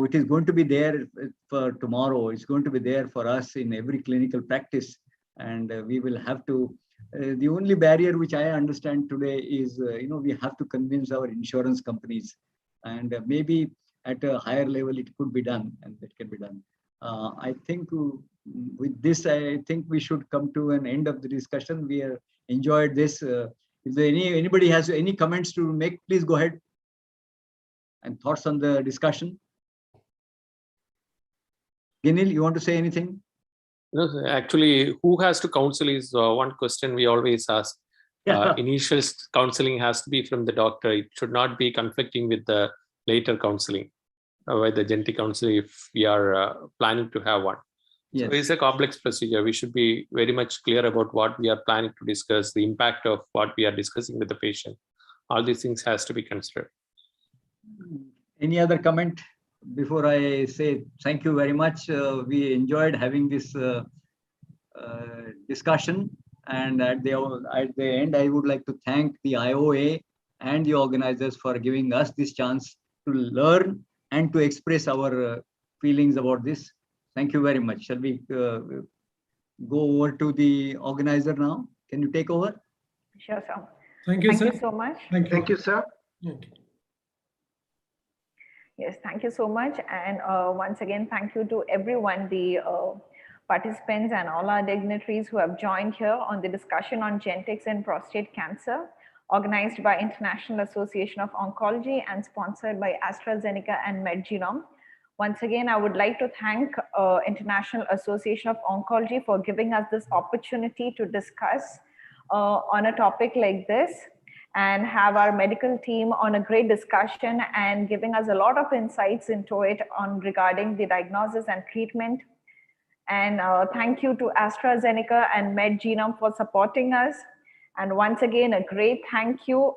it is going to be there for tomorrow. It's going to be there for us in every clinical practice. And we will have to The only barrier which I understand today is, we have to convince our insurance companies, and maybe at a higher level it could be done, and that can be done. I think with this, I think we should come to an end of the discussion. We have enjoyed this. If there anybody has any comments to make, please go ahead. And thoughts on the discussion. Ginil, you want to say anything? No, actually, who has to counsel is one question we always ask. Initial counseling has to be from the doctor. It should not be conflicting with the later counseling, with the genetic counseling if we are planning to have one. Yes. So it's a complex procedure. We should be very much clear about what we are planning to discuss, the impact of what we are discussing with the patient. All these things has to be considered. Any other comment before I say thank you very much? We enjoyed having this discussion, and at the end, I would like to thank the IOA and the organizers for giving us this chance to learn and to express our feelings about this. Thank you very much. Shall we go over to the organizer now? Can you take over? Sure, sir. Thank you, sir. Thank you so much. Thank you, sir. Okay. Yes, thank you so much. And once again, thank you to everyone, the participants and all our dignitaries who have joined here on the discussion on genetics and prostate cancer, organized by International Association of Oncology and sponsored by AstraZeneca and MedGenome. Once again, I would like to thank International Association of Oncology for giving us this opportunity to discuss on a topic like this, and have our medical team on a great discussion and giving us a lot of insights into it on regarding the diagnosis and treatment. And thank you to AstraZeneca and MedGenome for supporting us. And once again, a great thank you.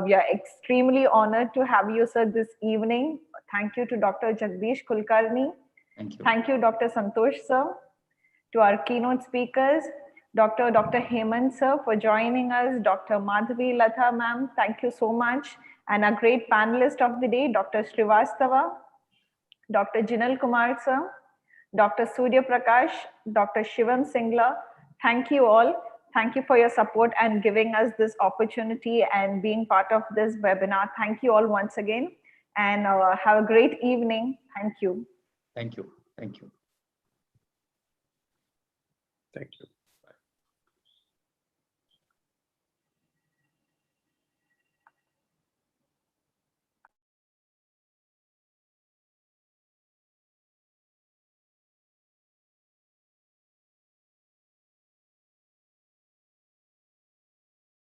We are extremely honored to have you, sir, this evening. Thank you to Dr. Jagdish Kulkarni. Thank you. Thank you, Dr. Santosh, sir. To our keynote speakers, Dr.Hemant, sir, for joining us. Dr.Madhavi, Latha, ma'am, thank you so much. And our great panelist of the day, Dr. Srivastava, Dr. Jinal Kumar, sir, Dr. Surya Prakash, Dr. Shivam Singla. Thank you all. Thank you for your support and giving us this opportunity and being part of this webinar. Thank you all once again, and have a great evening. Thank you. Thank you. Thank you. Thank you.